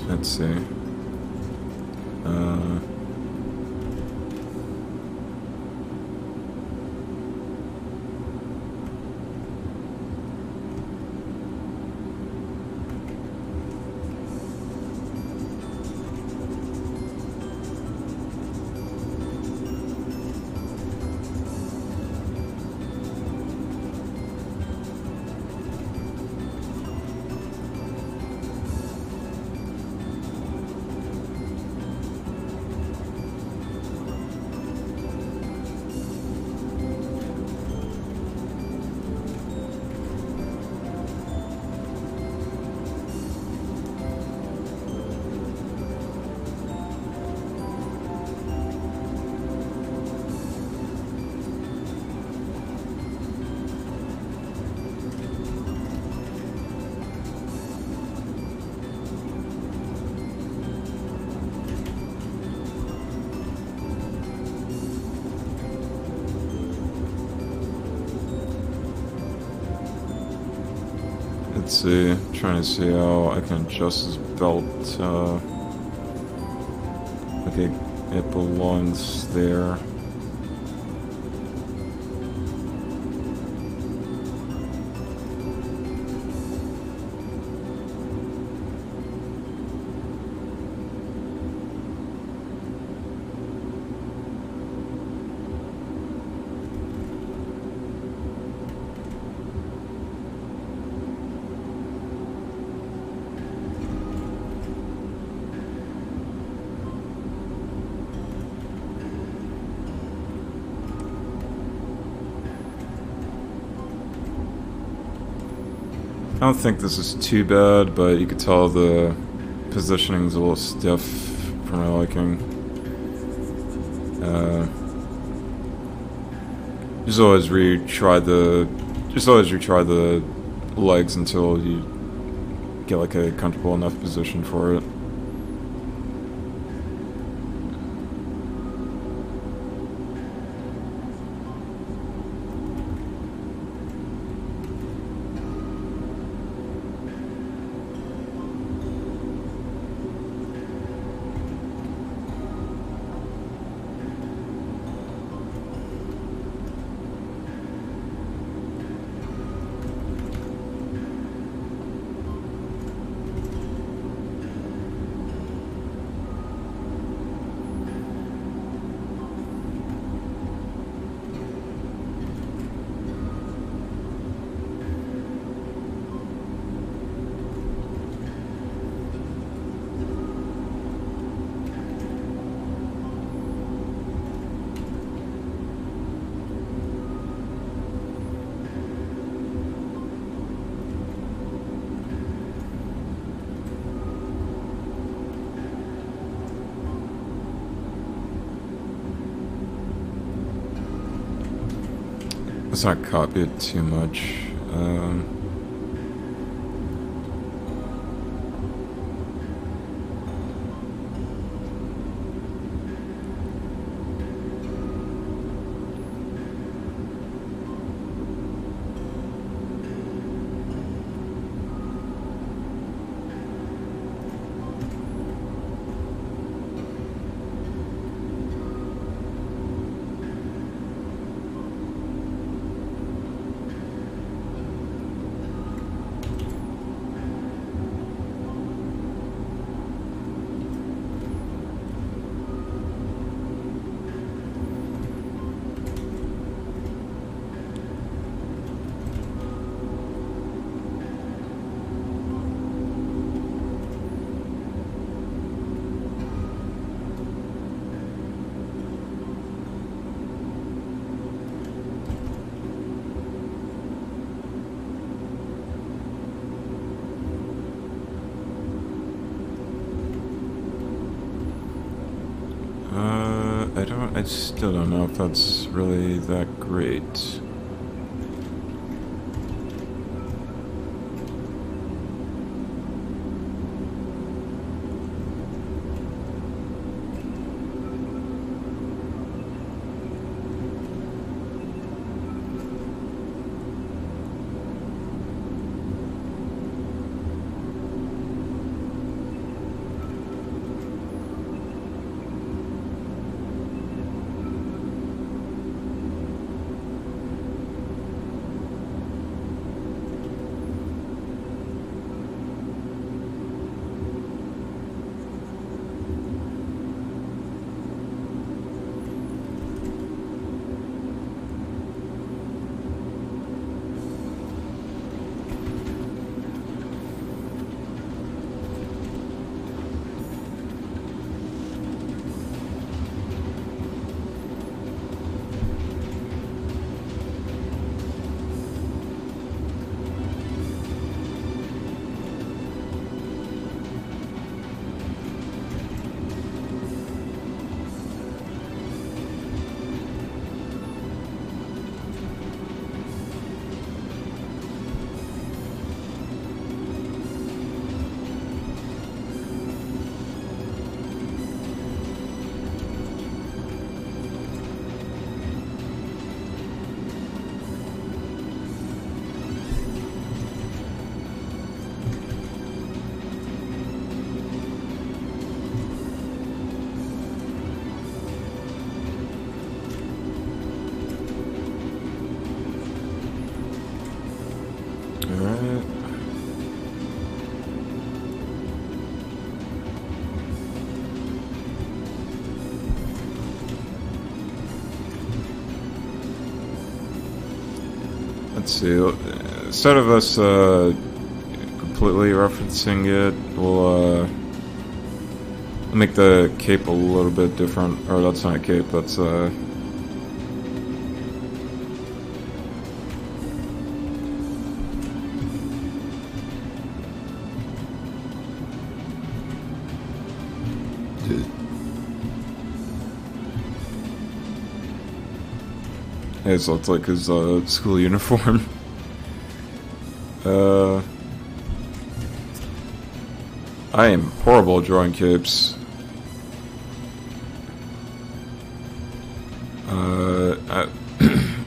Let's see. Let's see. Trying to see how I can adjust his belt. Okay, it belongs there. I don't think this is too bad, but you could tell the positioning's a little stiff for my liking. Just always retry the legs until you get like a comfortable enough position for it. Let's not copy it too much. I still don't know if that's really that great. let's see. Instead of us completely referencing it, we'll make the cape a little bit different. Or that's not a cape. That's it looks like his school uniform. I am horrible at drawing capes.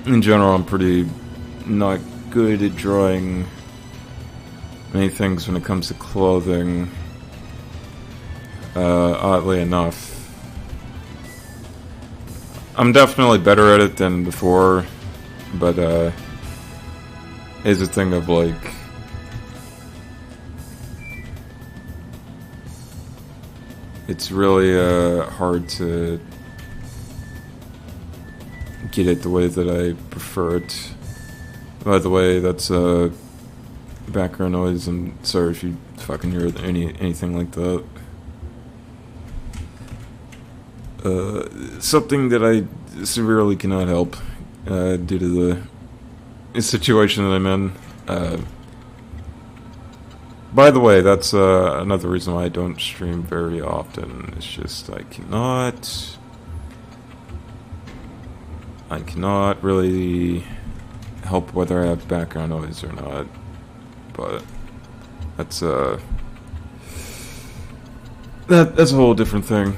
In general, I'm pretty not good at drawing many things when it comes to clothing. Oddly enough. I'm definitely better at it than before, but it's a thing of like it's really hard to get it the way that I prefer it. By the way, that's background noise. I'm sorry if you fucking hear anything like that. Something that I severely cannot help due to the situation that I'm in. By the way, that's another reason why I don't stream very often. It's just I cannot really help whether I have background noise or not. But that's that's a whole different thing.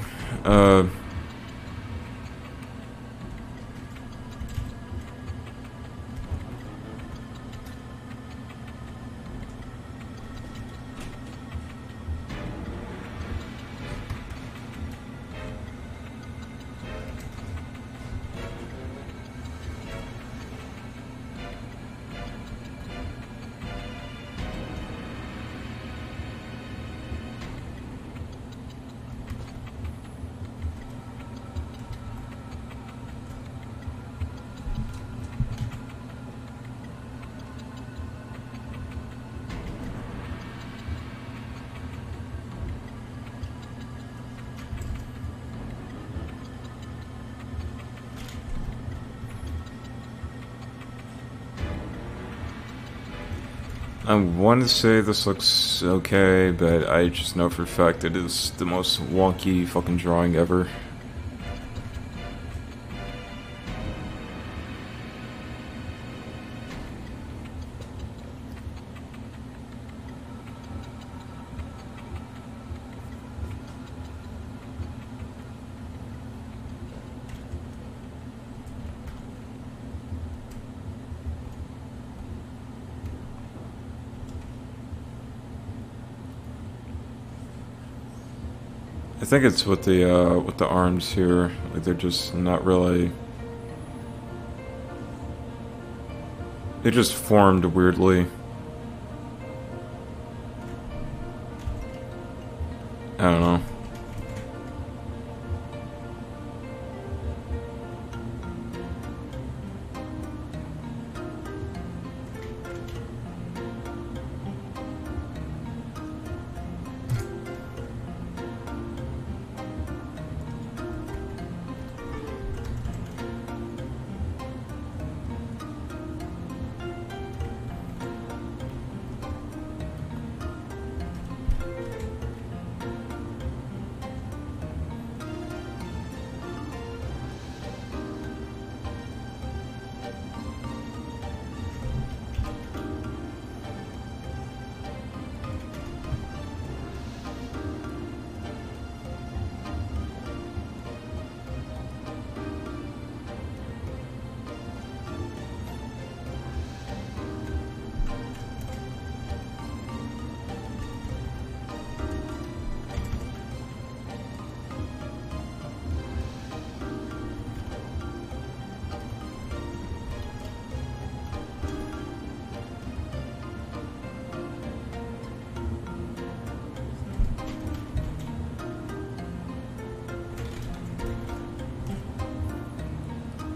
I want to say this looks okay, but I just know for a fact it is the most wonky fucking drawing ever. I think it's with the arms here. Like they're just not really. They just formed weirdly. I don't know.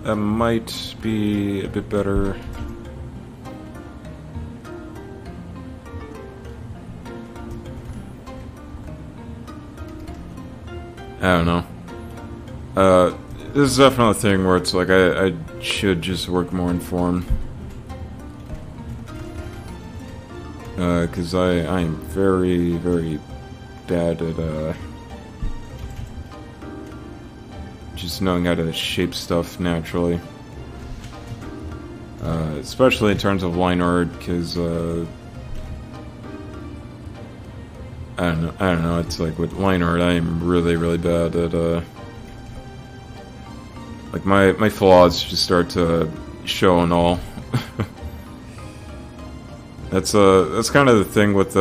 That might be a bit better. I don't know. This is definitely a thing where it's like I should just work more in form. Because I am very, very bad at, just knowing how to shape stuff naturally. Especially in terms of line art, because, I don't know, it's like with line art, I am really, really bad at, like my flaws just start to show and all. That's kind of the thing with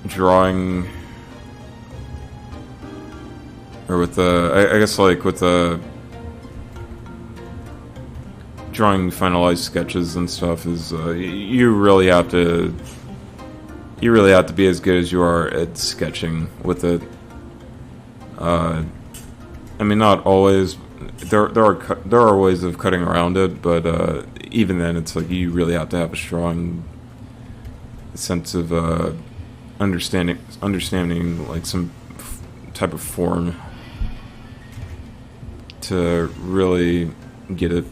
drawing, or with I guess like with drawing finalized sketches and stuff is you really have to be as good as you are at sketching with it. I mean, not always. There are ways of cutting around it, but even then, it's like you really have to have a strong sense of understanding like some type of form to really get it.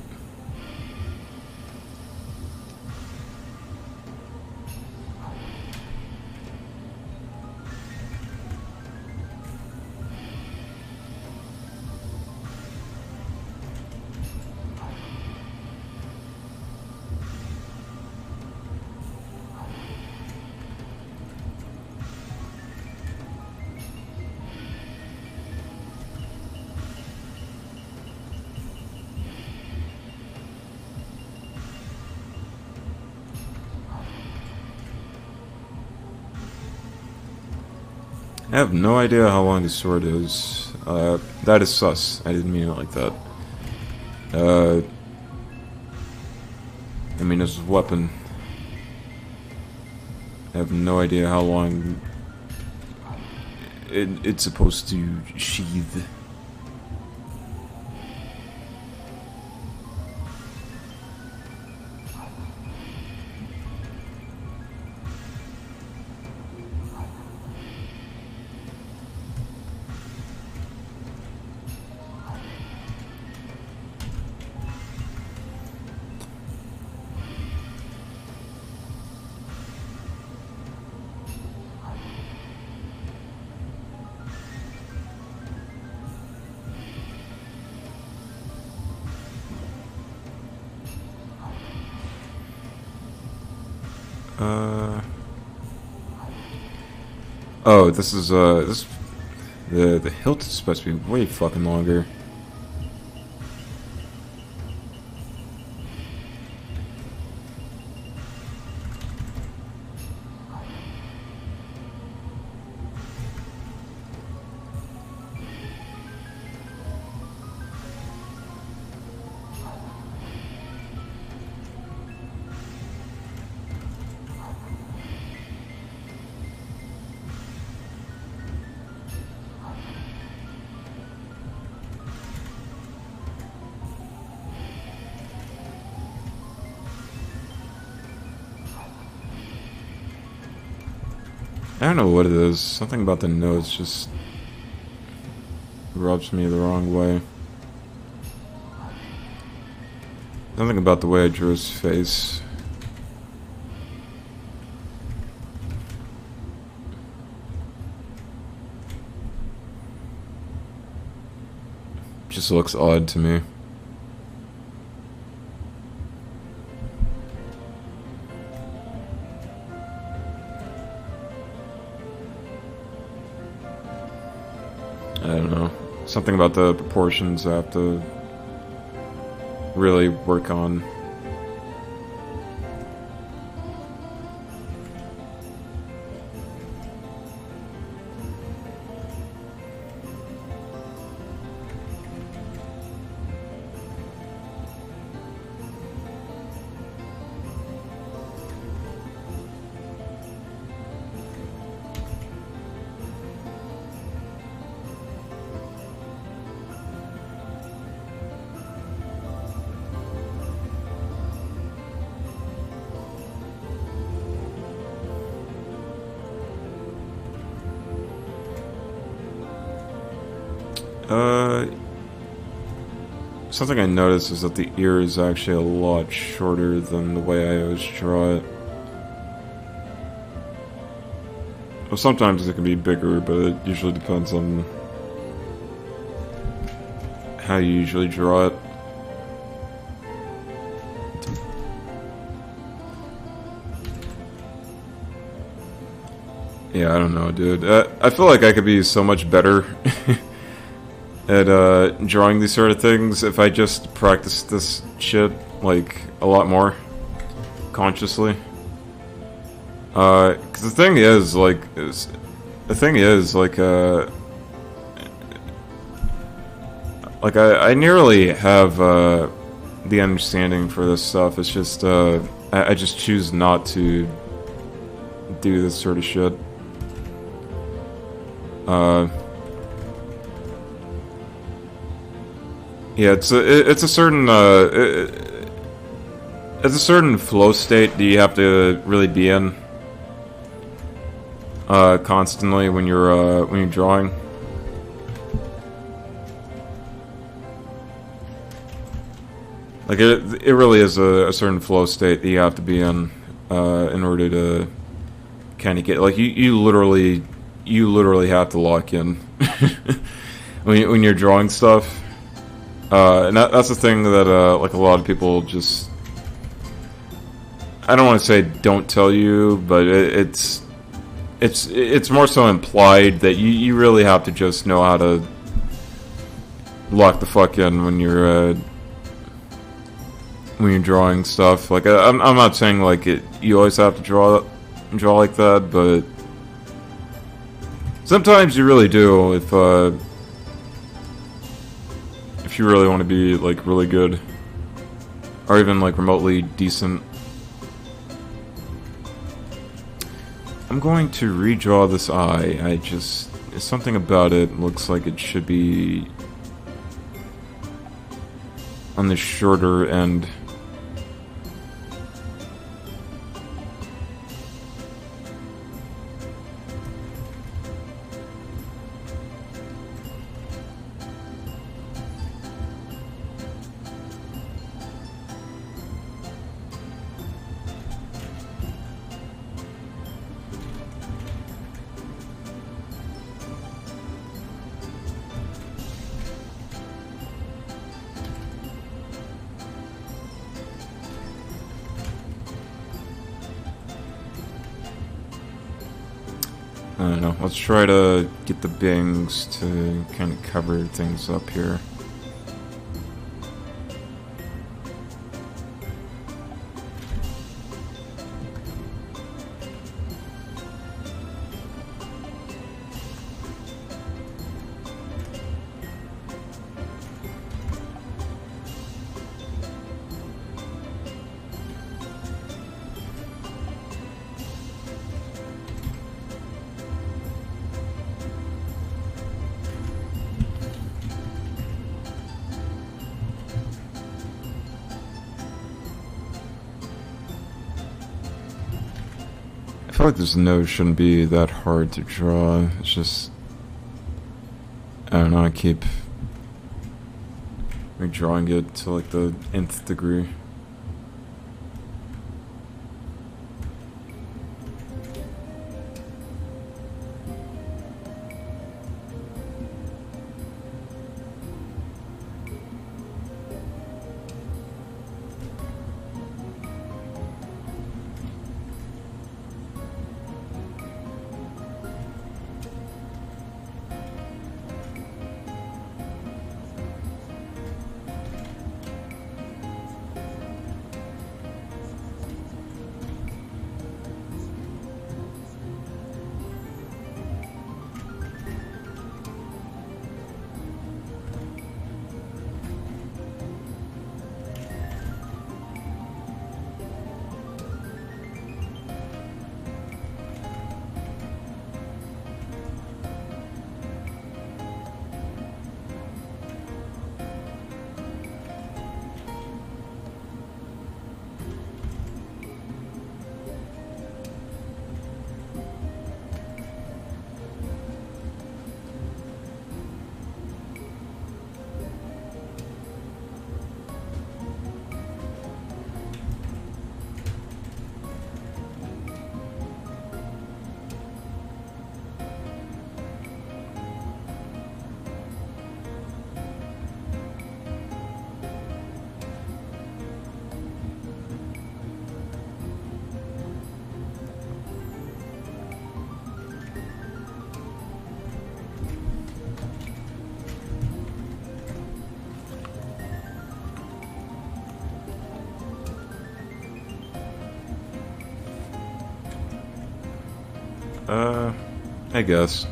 I have no idea how long this sword is. That is sus. I didn't mean it like that. I mean, it's a weapon. I have no idea how long it's supposed to sheathe. Oh, this is the hilt is supposed to be way fucking longer. I don't know what it is. Something about the nose just rubs me the wrong way. Something about the way I drew his face. Just looks odd to me. I don't know. Something about the proportions I have to really work on. something I noticed is that the ear is actually a lot shorter than the way I always draw it. Well, sometimes it can be bigger, but it usually depends on how you usually draw it. Yeah, I don't know, dude. I feel like I could be so much better at drawing these sort of things if I just practiced this shit, like, a lot more consciously. 'Cause the thing is, I nearly have, the understanding for this stuff. It's just, I just choose not to do this sort of shit. Yeah, it's a certain, it's a certain flow state that you have to really be in, constantly when you're drawing. Like, it really is a certain flow state that you have to be in order to kind of get, like, you literally have to lock in when you're drawing stuff. And that's the thing that, like, a lot of people just, I don't want to say don't tell you, but it's more so implied that you really have to just know how to lock the fuck in when you're drawing stuff. Like, I'm not saying, like, you always have to draw like that, but sometimes you really do if you really want to be, like, really good, or even, like, remotely decent. I'm going to redraw this eye. Something about it looks like it should be on the shorter end. I don't know. Let's try to get the bangs to kind of cover things up here. I feel like this nose shouldn't be that hard to draw. It's just, I don't know, I keep redrawing it to, like, the nth degree. I guess.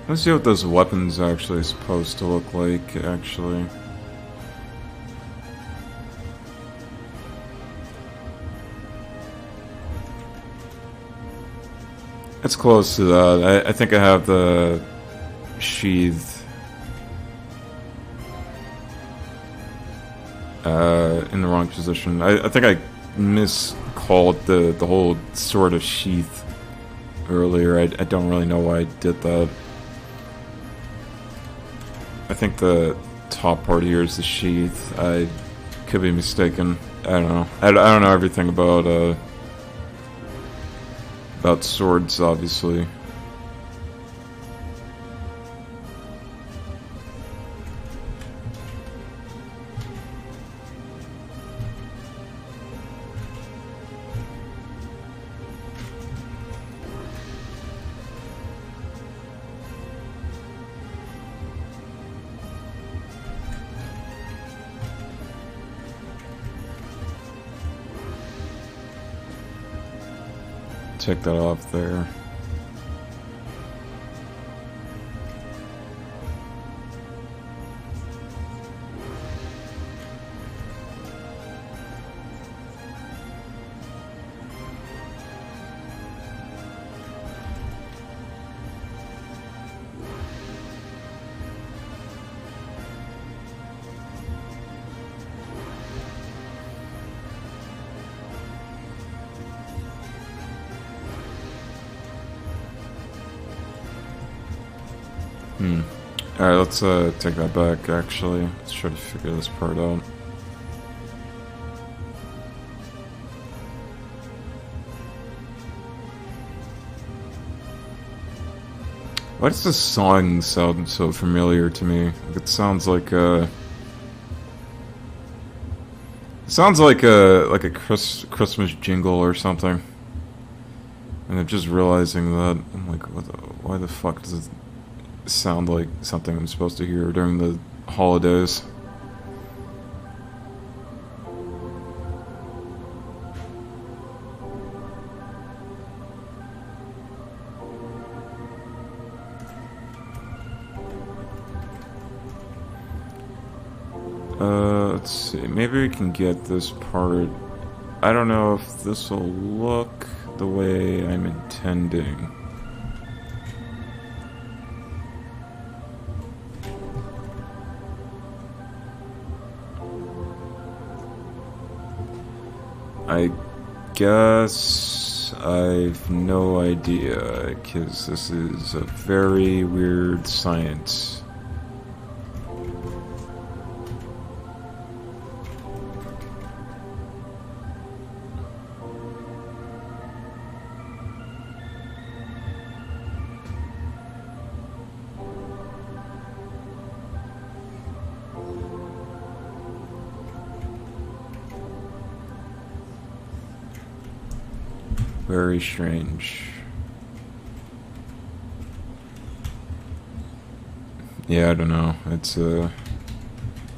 Let's see what those weapons are actually supposed to look like, actually. It's close to that. I think I have the sheath in the wrong position. I think I miscalled the whole sort of sheath earlier. I don't really know why I did that. I think the top part here is the sheath. I could be mistaken. I don't know. I don't know everything about swords, obviously. Take that off there. Alright, let's take that back, actually. Let's try to figure this part out. Why does this song sound so familiar to me? It sounds like a... It sounds like a Christmas jingle or something. And I'm just realizing that. I'm like, why the fuck does it sound like something I'm supposed to hear during the holidays? Let's see, maybe we can get this part. I don't know if this will look the way I'm intending. I guess I've no idea, because this is a very weird science. Very strange. Yeah, I don't know. It's I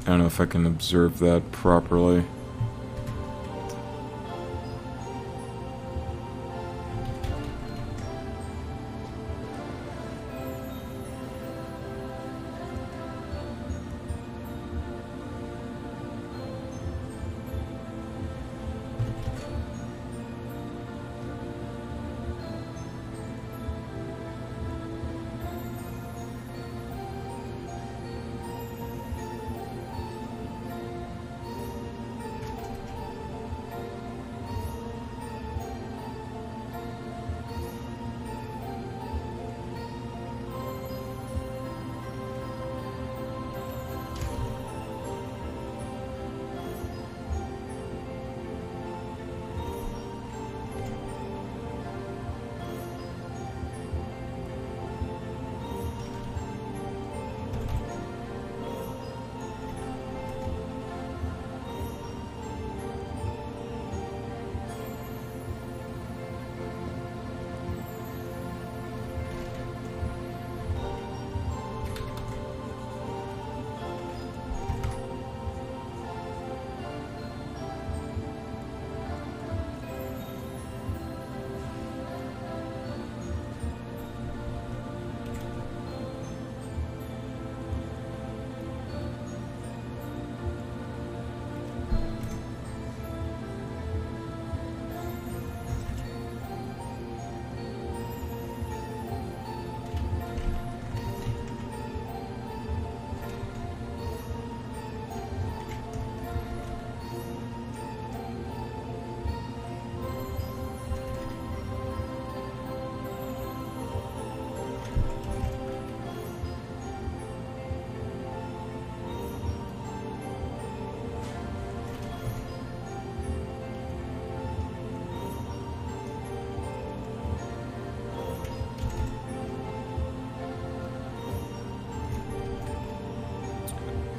don't know if I can observe that properly.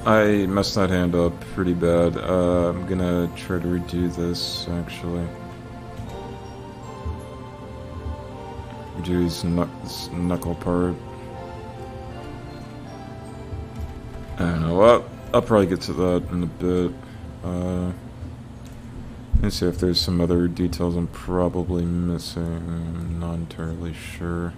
I messed that hand up pretty bad. I'm gonna try to redo this, actually. Redo his knuckle part. I don't know. I'll probably get to that in a bit. Let's see if there's some other details I'm probably missing. I'm not entirely sure.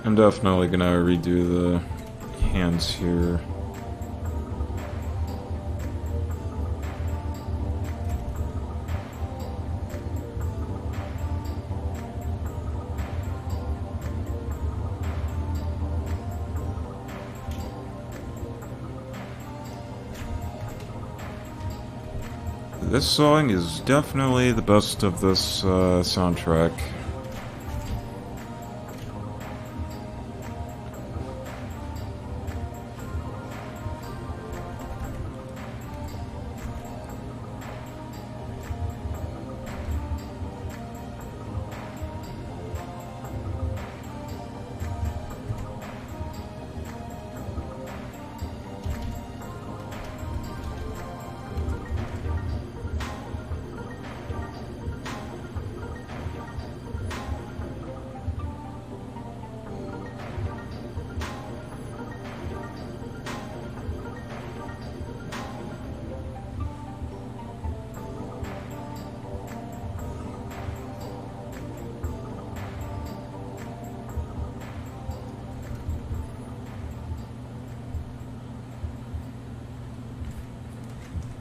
I'm definitely gonna redo the hands here. This song is definitely the best of this soundtrack.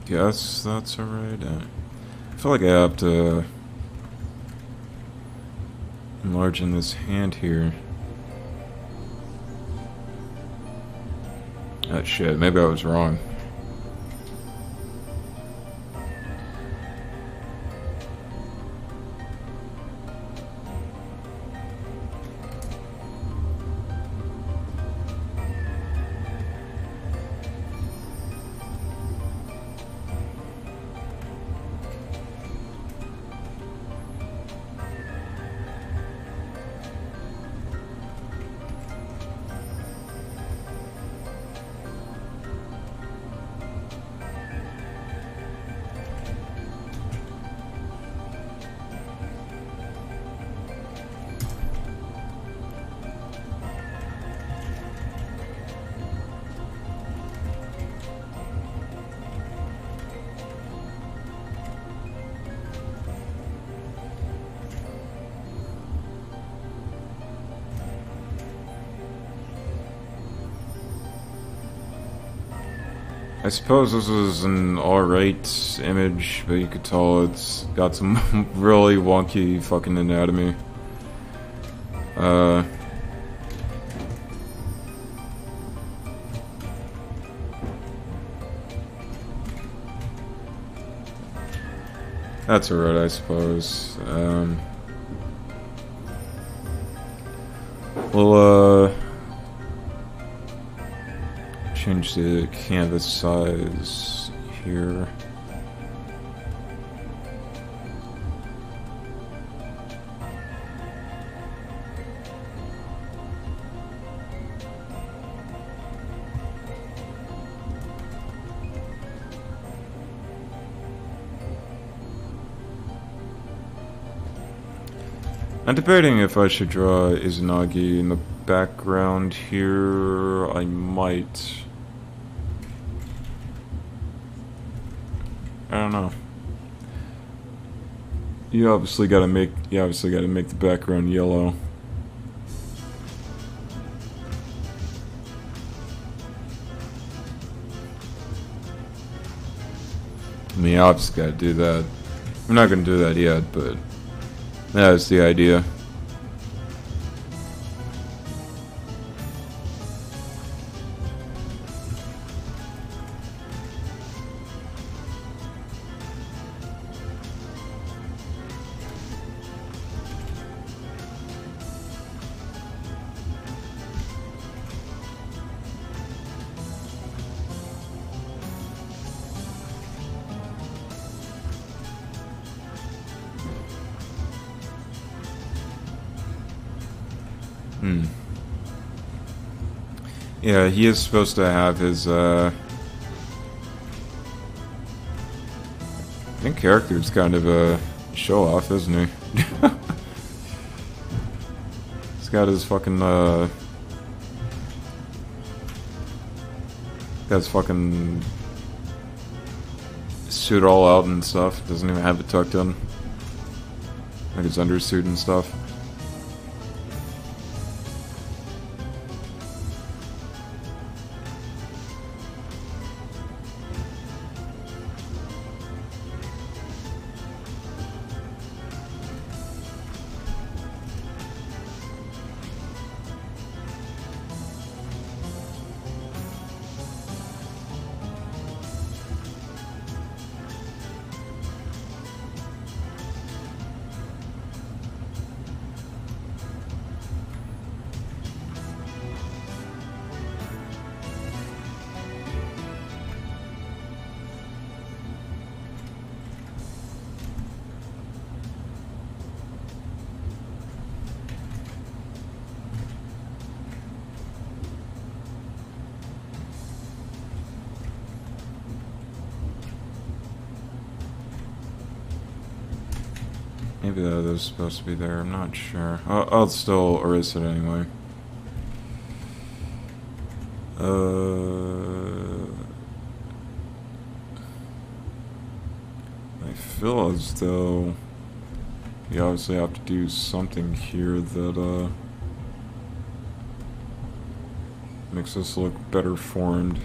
Guess that's alright. I feel like I have to enlarge this hand here. Oh shit, maybe I was wrong. I suppose this is an alright image, but you could tell it's got some really wonky fucking anatomy. That's alright, I suppose. We'll, change the canvas size here. I'm debating if I should draw Izanagi in the background here. I might. I don't know. You obviously gotta make the background yellow. I mean, you obviously gotta do that. I'm not gonna do that yet, but that's the idea. Yeah, he is supposed to have his, I think character's kind of a show-off, isn't he? He's got his fucking, got his fucking suit all out and stuff. Doesn't even have it tucked in. Like his undersuit and stuff. Maybe that was supposed to be there, I'm not sure. I'll still erase it anyway. I feel as though you obviously have to do something here that makes this look better formed.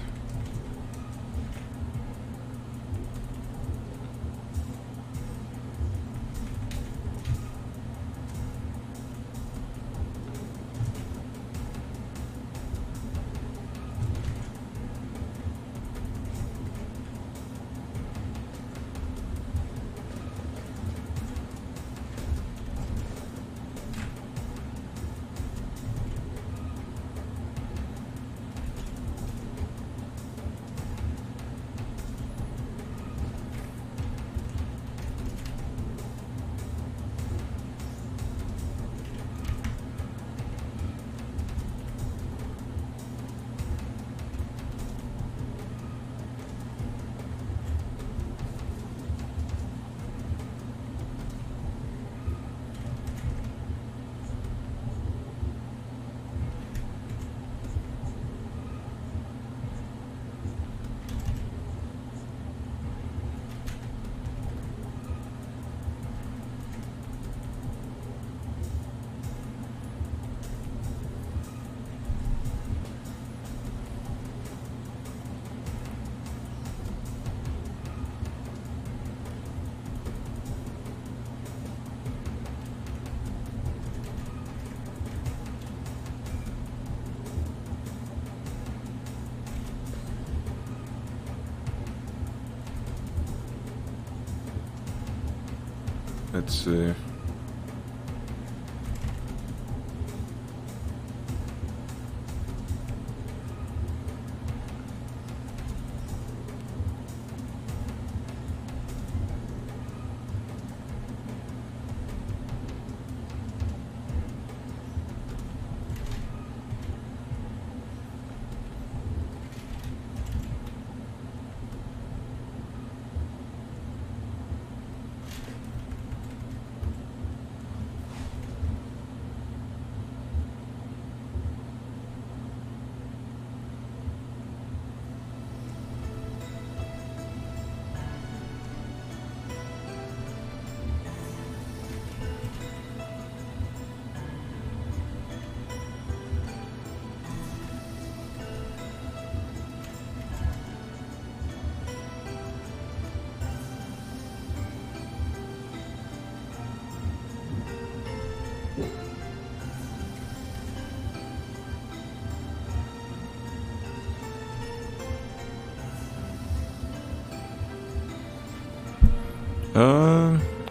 Let's see.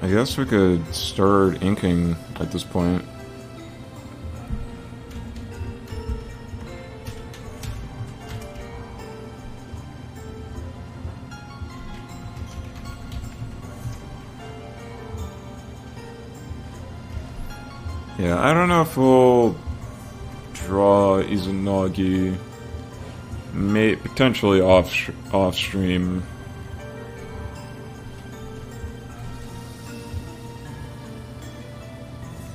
I guess we could start inking at this point. Yeah, I don't know if we'll draw Izanagi, potentially off stream.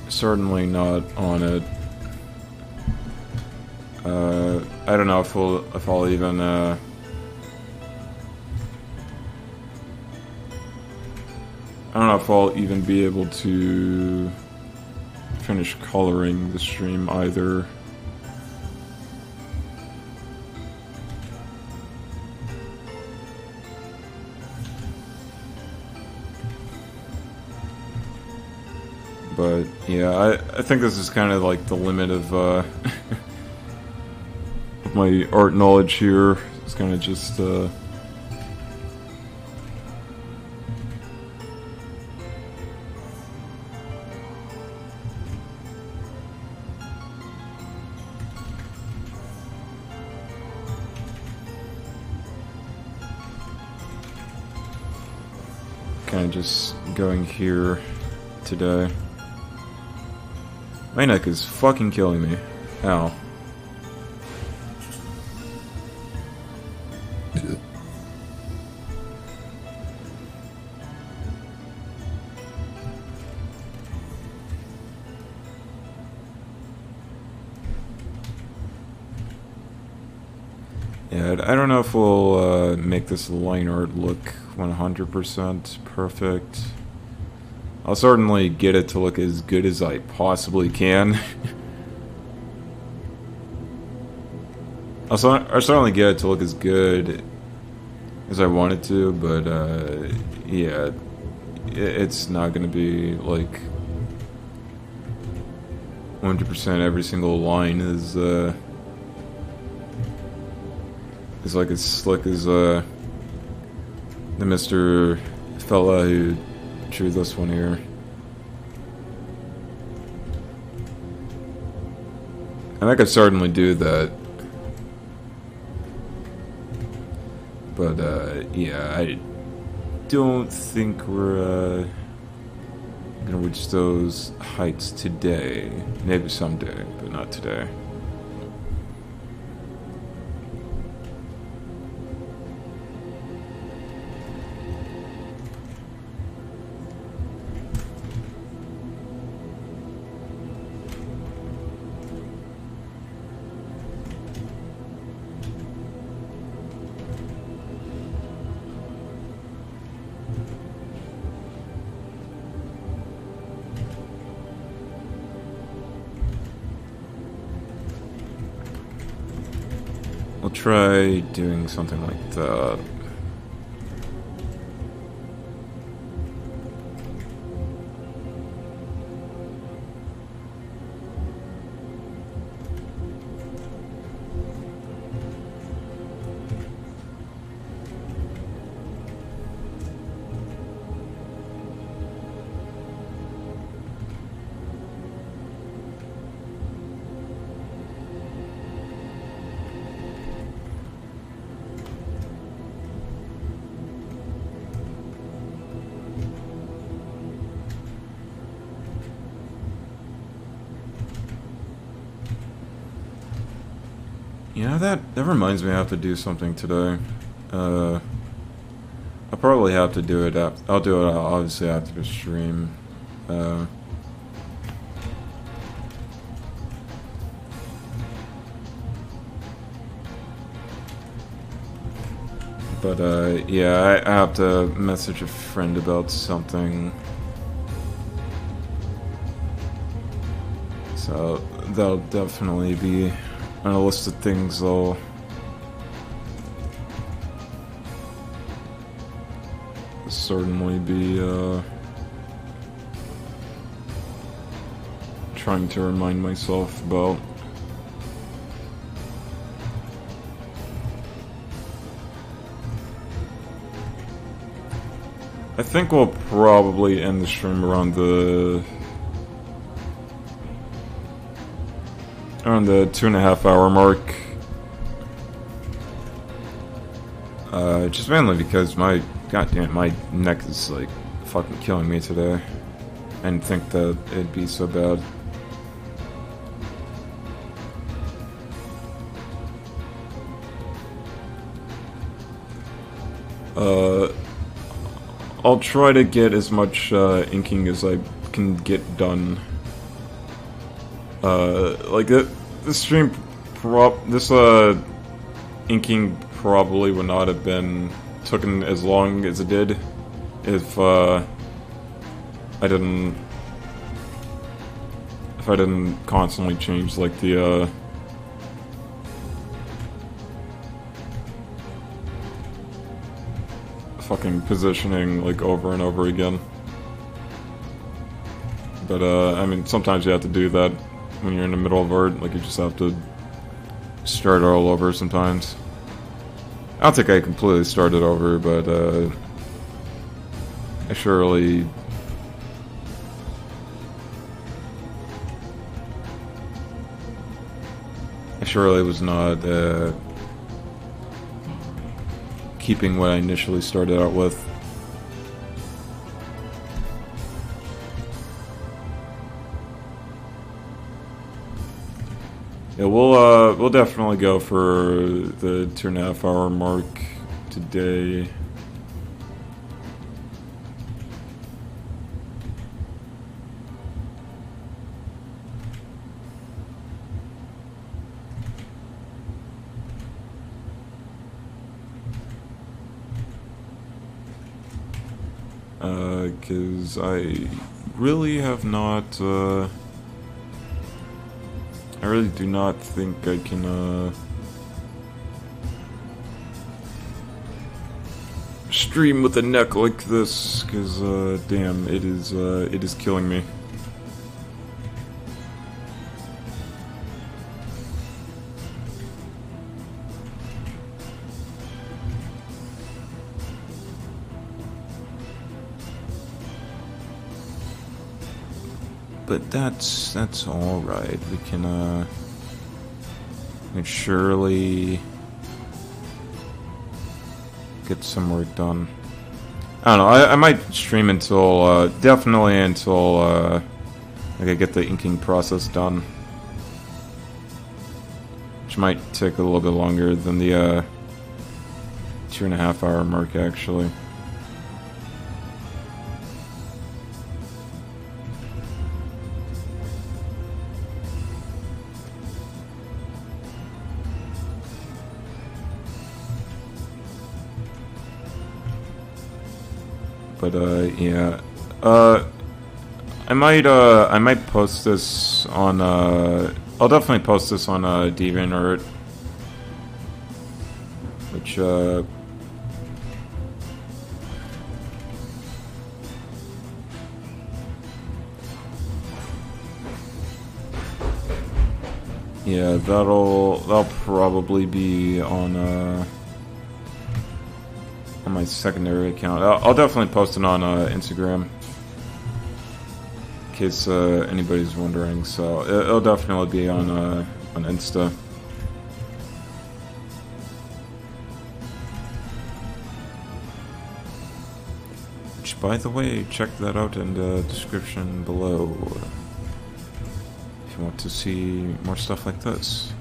Certainly not on it. I don't know if I'll even I don't know if I'll even be able to finish coloring the stream either. But yeah, I think this is kind of like the limit of my art knowledge here. It's kind of just kind of just going here today. My neck is fucking killing me. Ow. Yeah, I don't know if we'll make this line art look 100% perfect. I'll certainly get it to look as good as I possibly can. I'll certainly get it to look as good as I want it to, but yeah, it's not going to be like 100% every single line is like as slick as the Mr. fella who drew this one here. And I could certainly do that. But yeah, I don't think we're gonna reach those heights today. Maybe someday, but not today. We'll try doing something like that. Yeah, that reminds me I have to do something today. I'll probably have to do it I'll do it obviously after the stream. But yeah, I have to message a friend about something. So that'll definitely be on a list of things I'll certainly be trying to remind myself about. I think we'll probably end the stream around the 2.5 hour mark. Just mainly because my neck is like fucking killing me today. I didn't think that it'd be so bad. I'll try to get as much inking as I can get done. Like this stream, this inking probably would not have been taken as long as it did if I didn't constantly change like the fucking positioning like over and over again. But I mean, sometimes you have to do that when you're in the middle of art. Like you just have to start all over sometimes. I don't think I completely started over, but I surely was not keeping what I initially started out with. Yeah, we'll definitely go for the 2.5 hour mark today. Because I really have not, I really do not think I can, stream with a neck like this, because, damn, it is killing me. But that's all right. We can surely get some work done. I don't know. I might stream until definitely until I get the inking process done, which might take a little bit longer than the 2.5 hour mark actually. But yeah, I might post this on I'll definitely post this on DeviantArt, which yeah, that'll probably be on my secondary account. I'll definitely post it on Instagram, in case anybody's wondering. So it'll definitely be on Insta. Which, by the way, check that out in the description below if you want to see more stuff like this.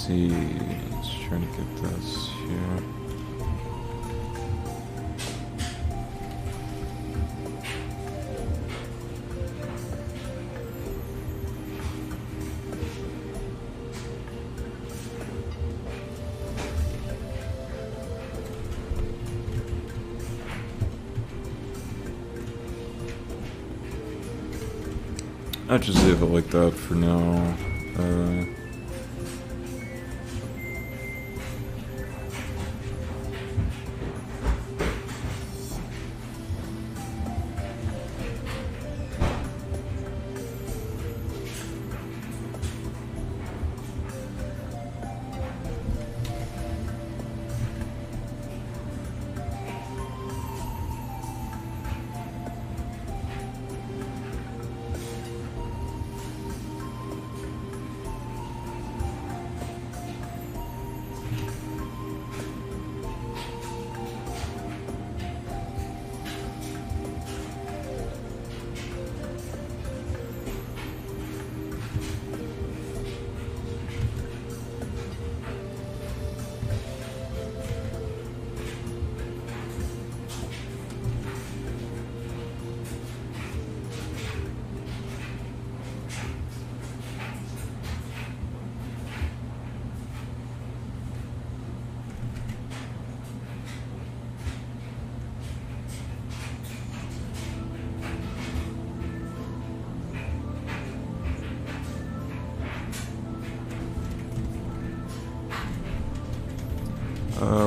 see. Let's try to get this here. I'll just leave it like that for now.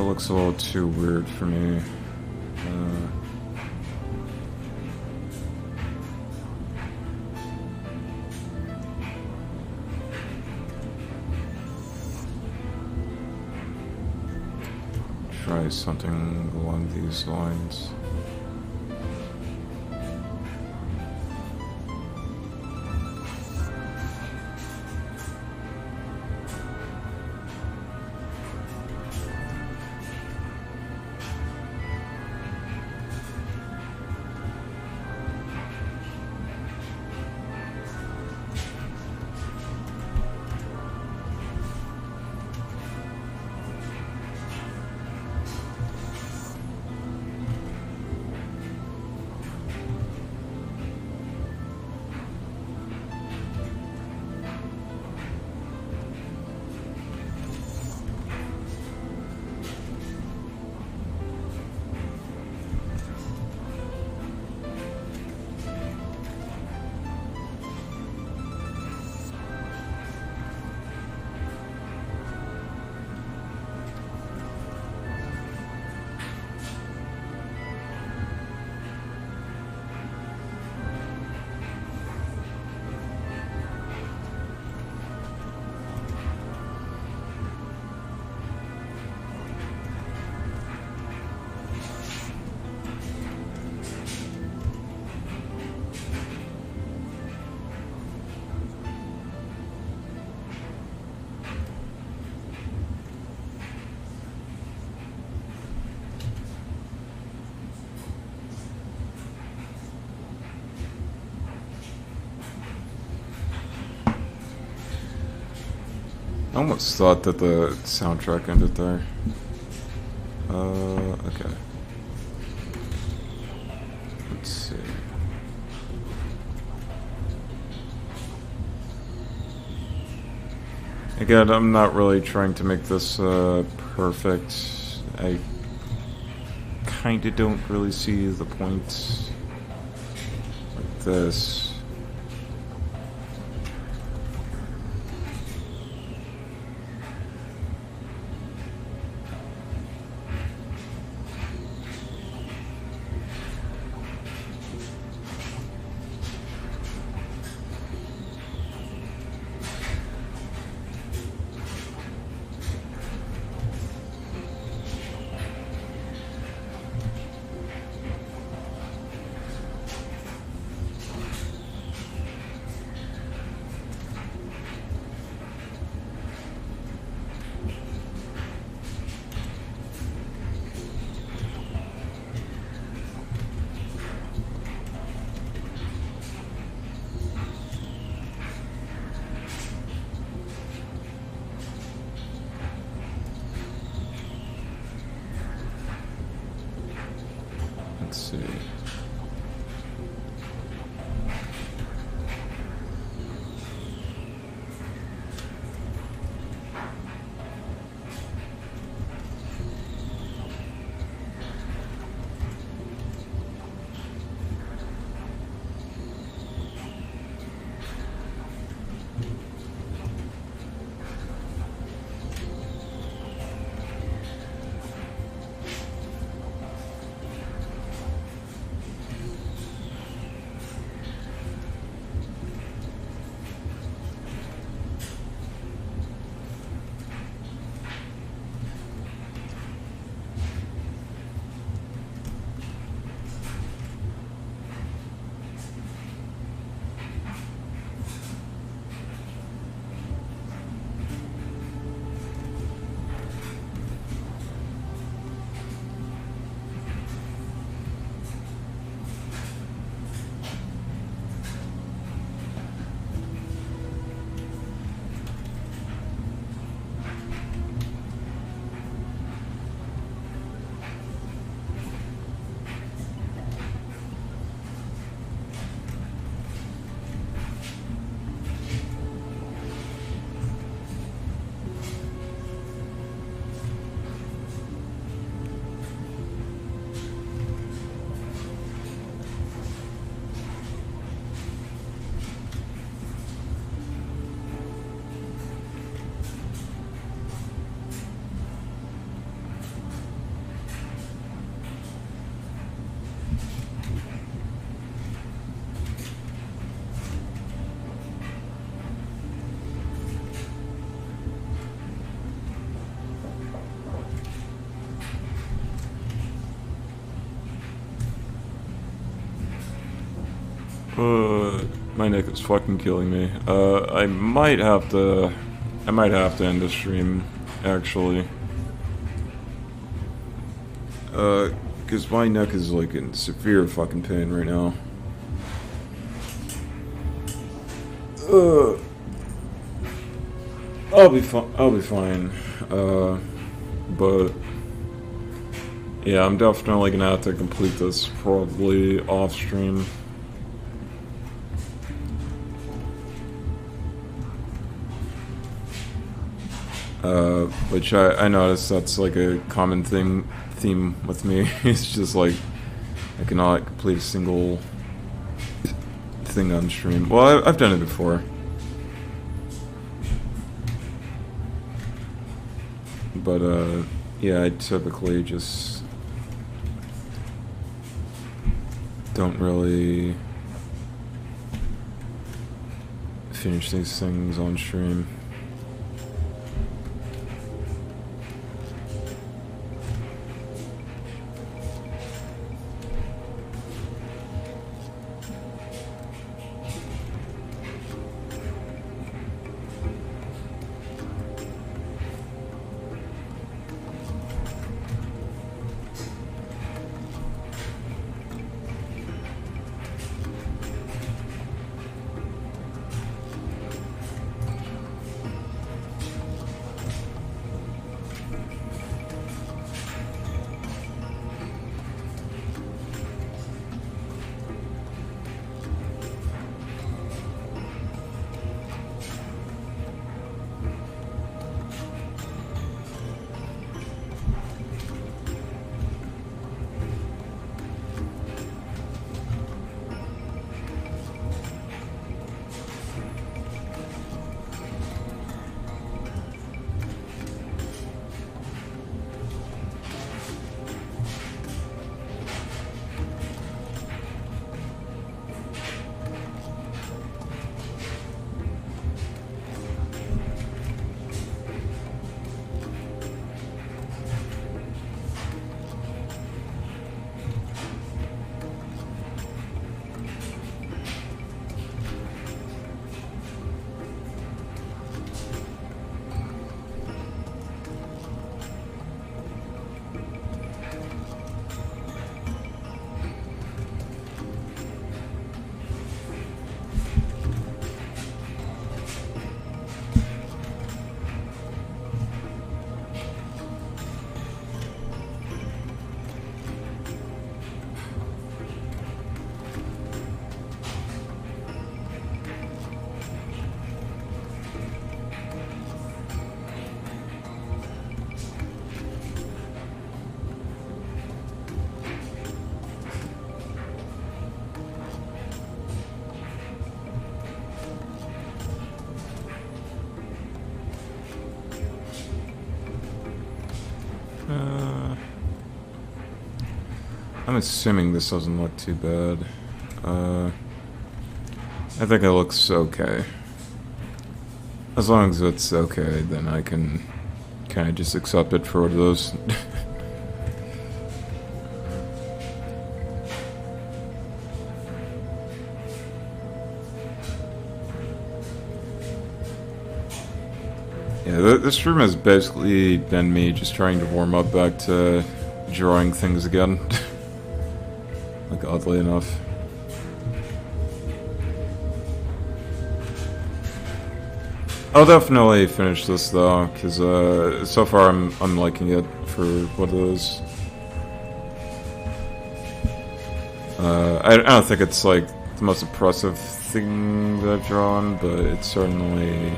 Looks a little too weird for me. Try something along these lines. I almost thought that the soundtrack ended there. Okay. Let's see. Again, I'm not really trying to make this perfect. I kinda don't really see the point like this. Let's see. My neck is fucking killing me. I might have to end the stream, actually. Because my neck is like in severe fucking pain right now. I'll be fine. But yeah, I'm definitely gonna have to complete this probably off stream. Which I noticed that's like a common theme with me. It's just like I cannot complete a single thing on stream. Well, I've done it before, but yeah, I typically just don't really finish these things on stream. I'm assuming this doesn't look too bad. I think it looks okay. As long as it's okay, then I can kind of just accept it for what it is. Yeah, this stream has basically been me just trying to warm up back to drawing things again. Like, oddly enough. I'll definitely finish this though, because so far I'm liking it for what it is. I don't think it's like the most impressive thing that I've drawn, but it's certainly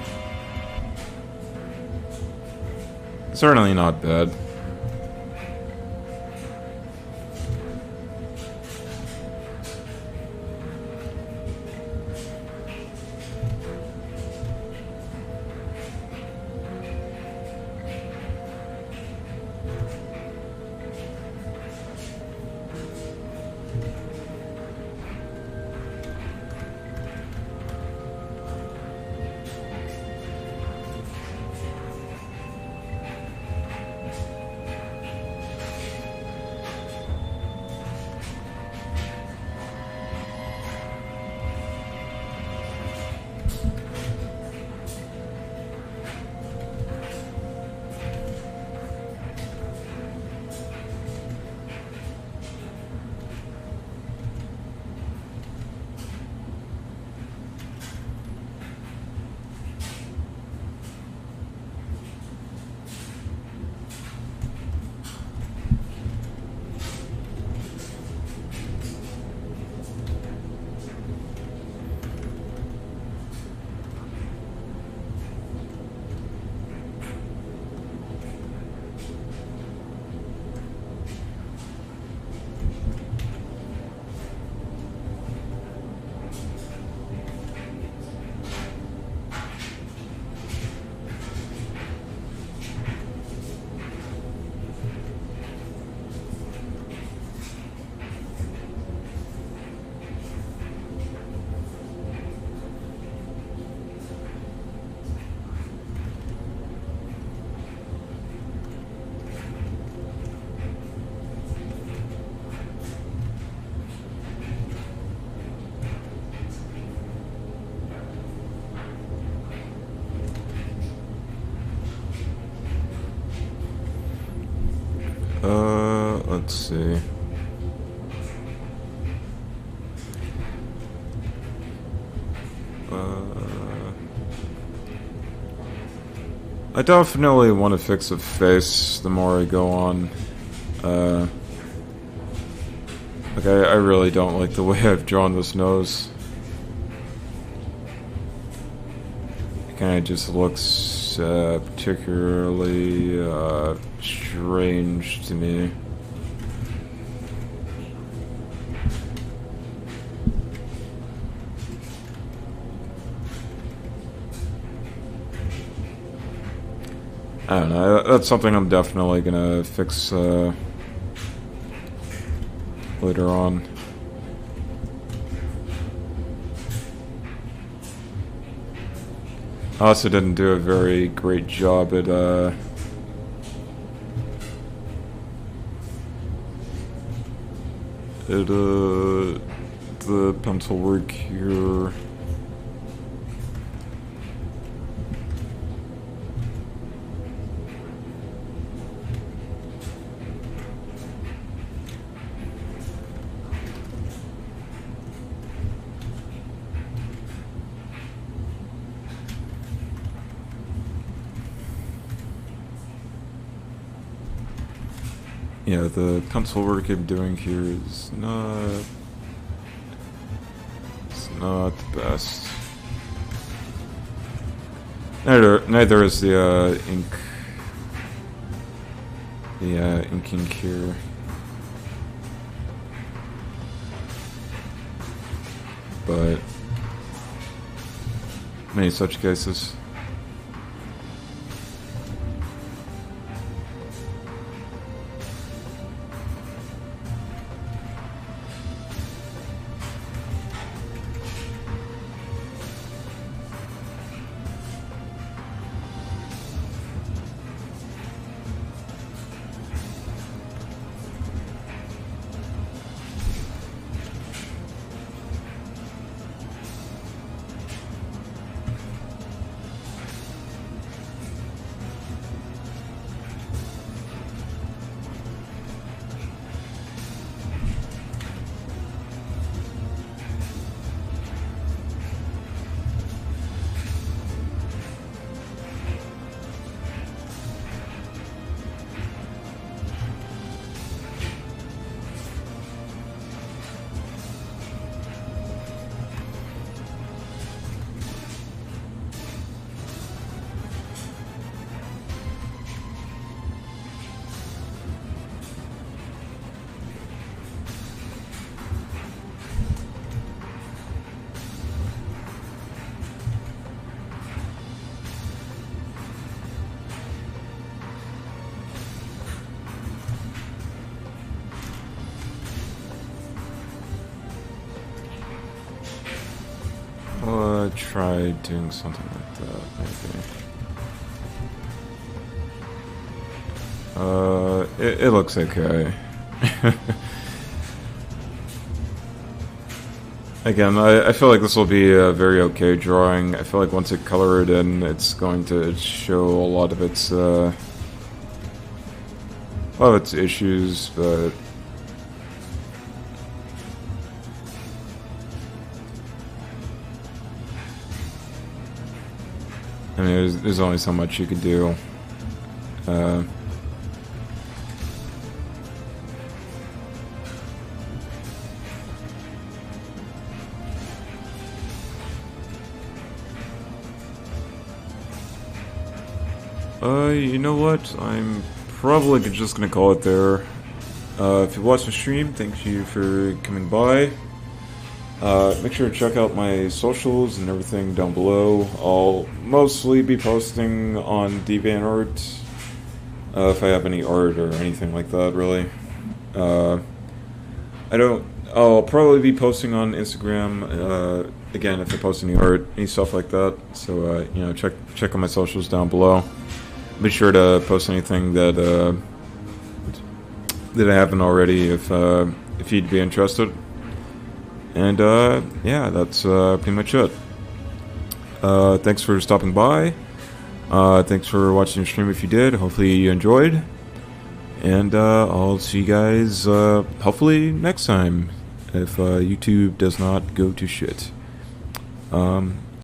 not bad. Let's see. I definitely want to fix the face the more I go on. Okay, I really don't like the way I've drawn this nose. It kind of just looks particularly strange to me. I don't know, that's something I'm definitely gonna fix later on. I also didn't do a very great job at the pencil work here. Yeah, the pencil work I'm doing here is not... it's not the best. Neither is the ink... the inking here. But... many such cases. try doing something like that, maybe. It looks okay. Again, I feel like this will be a very okay drawing. I feel like once it colored in, it's going to show a lot of its issues, but I mean, there's only so much you could do. You know what? I'm probably just gonna call it there. If you watched the stream, thank you for coming by. Make sure to check out my socials and everything down below. I'll mostly be posting on DeviantArt, if I have any art or anything like that, really. I'll probably be posting on Instagram, again, if I post any art, any stuff like that. So, you know, check out my socials down below. Be sure to post anything that I haven't already, if you'd be interested. And yeah, that's pretty much it. Thanks for stopping by. Thanks for watching the stream if you did. Hopefully you enjoyed. And I'll see you guys hopefully next time, if YouTube does not go to shit.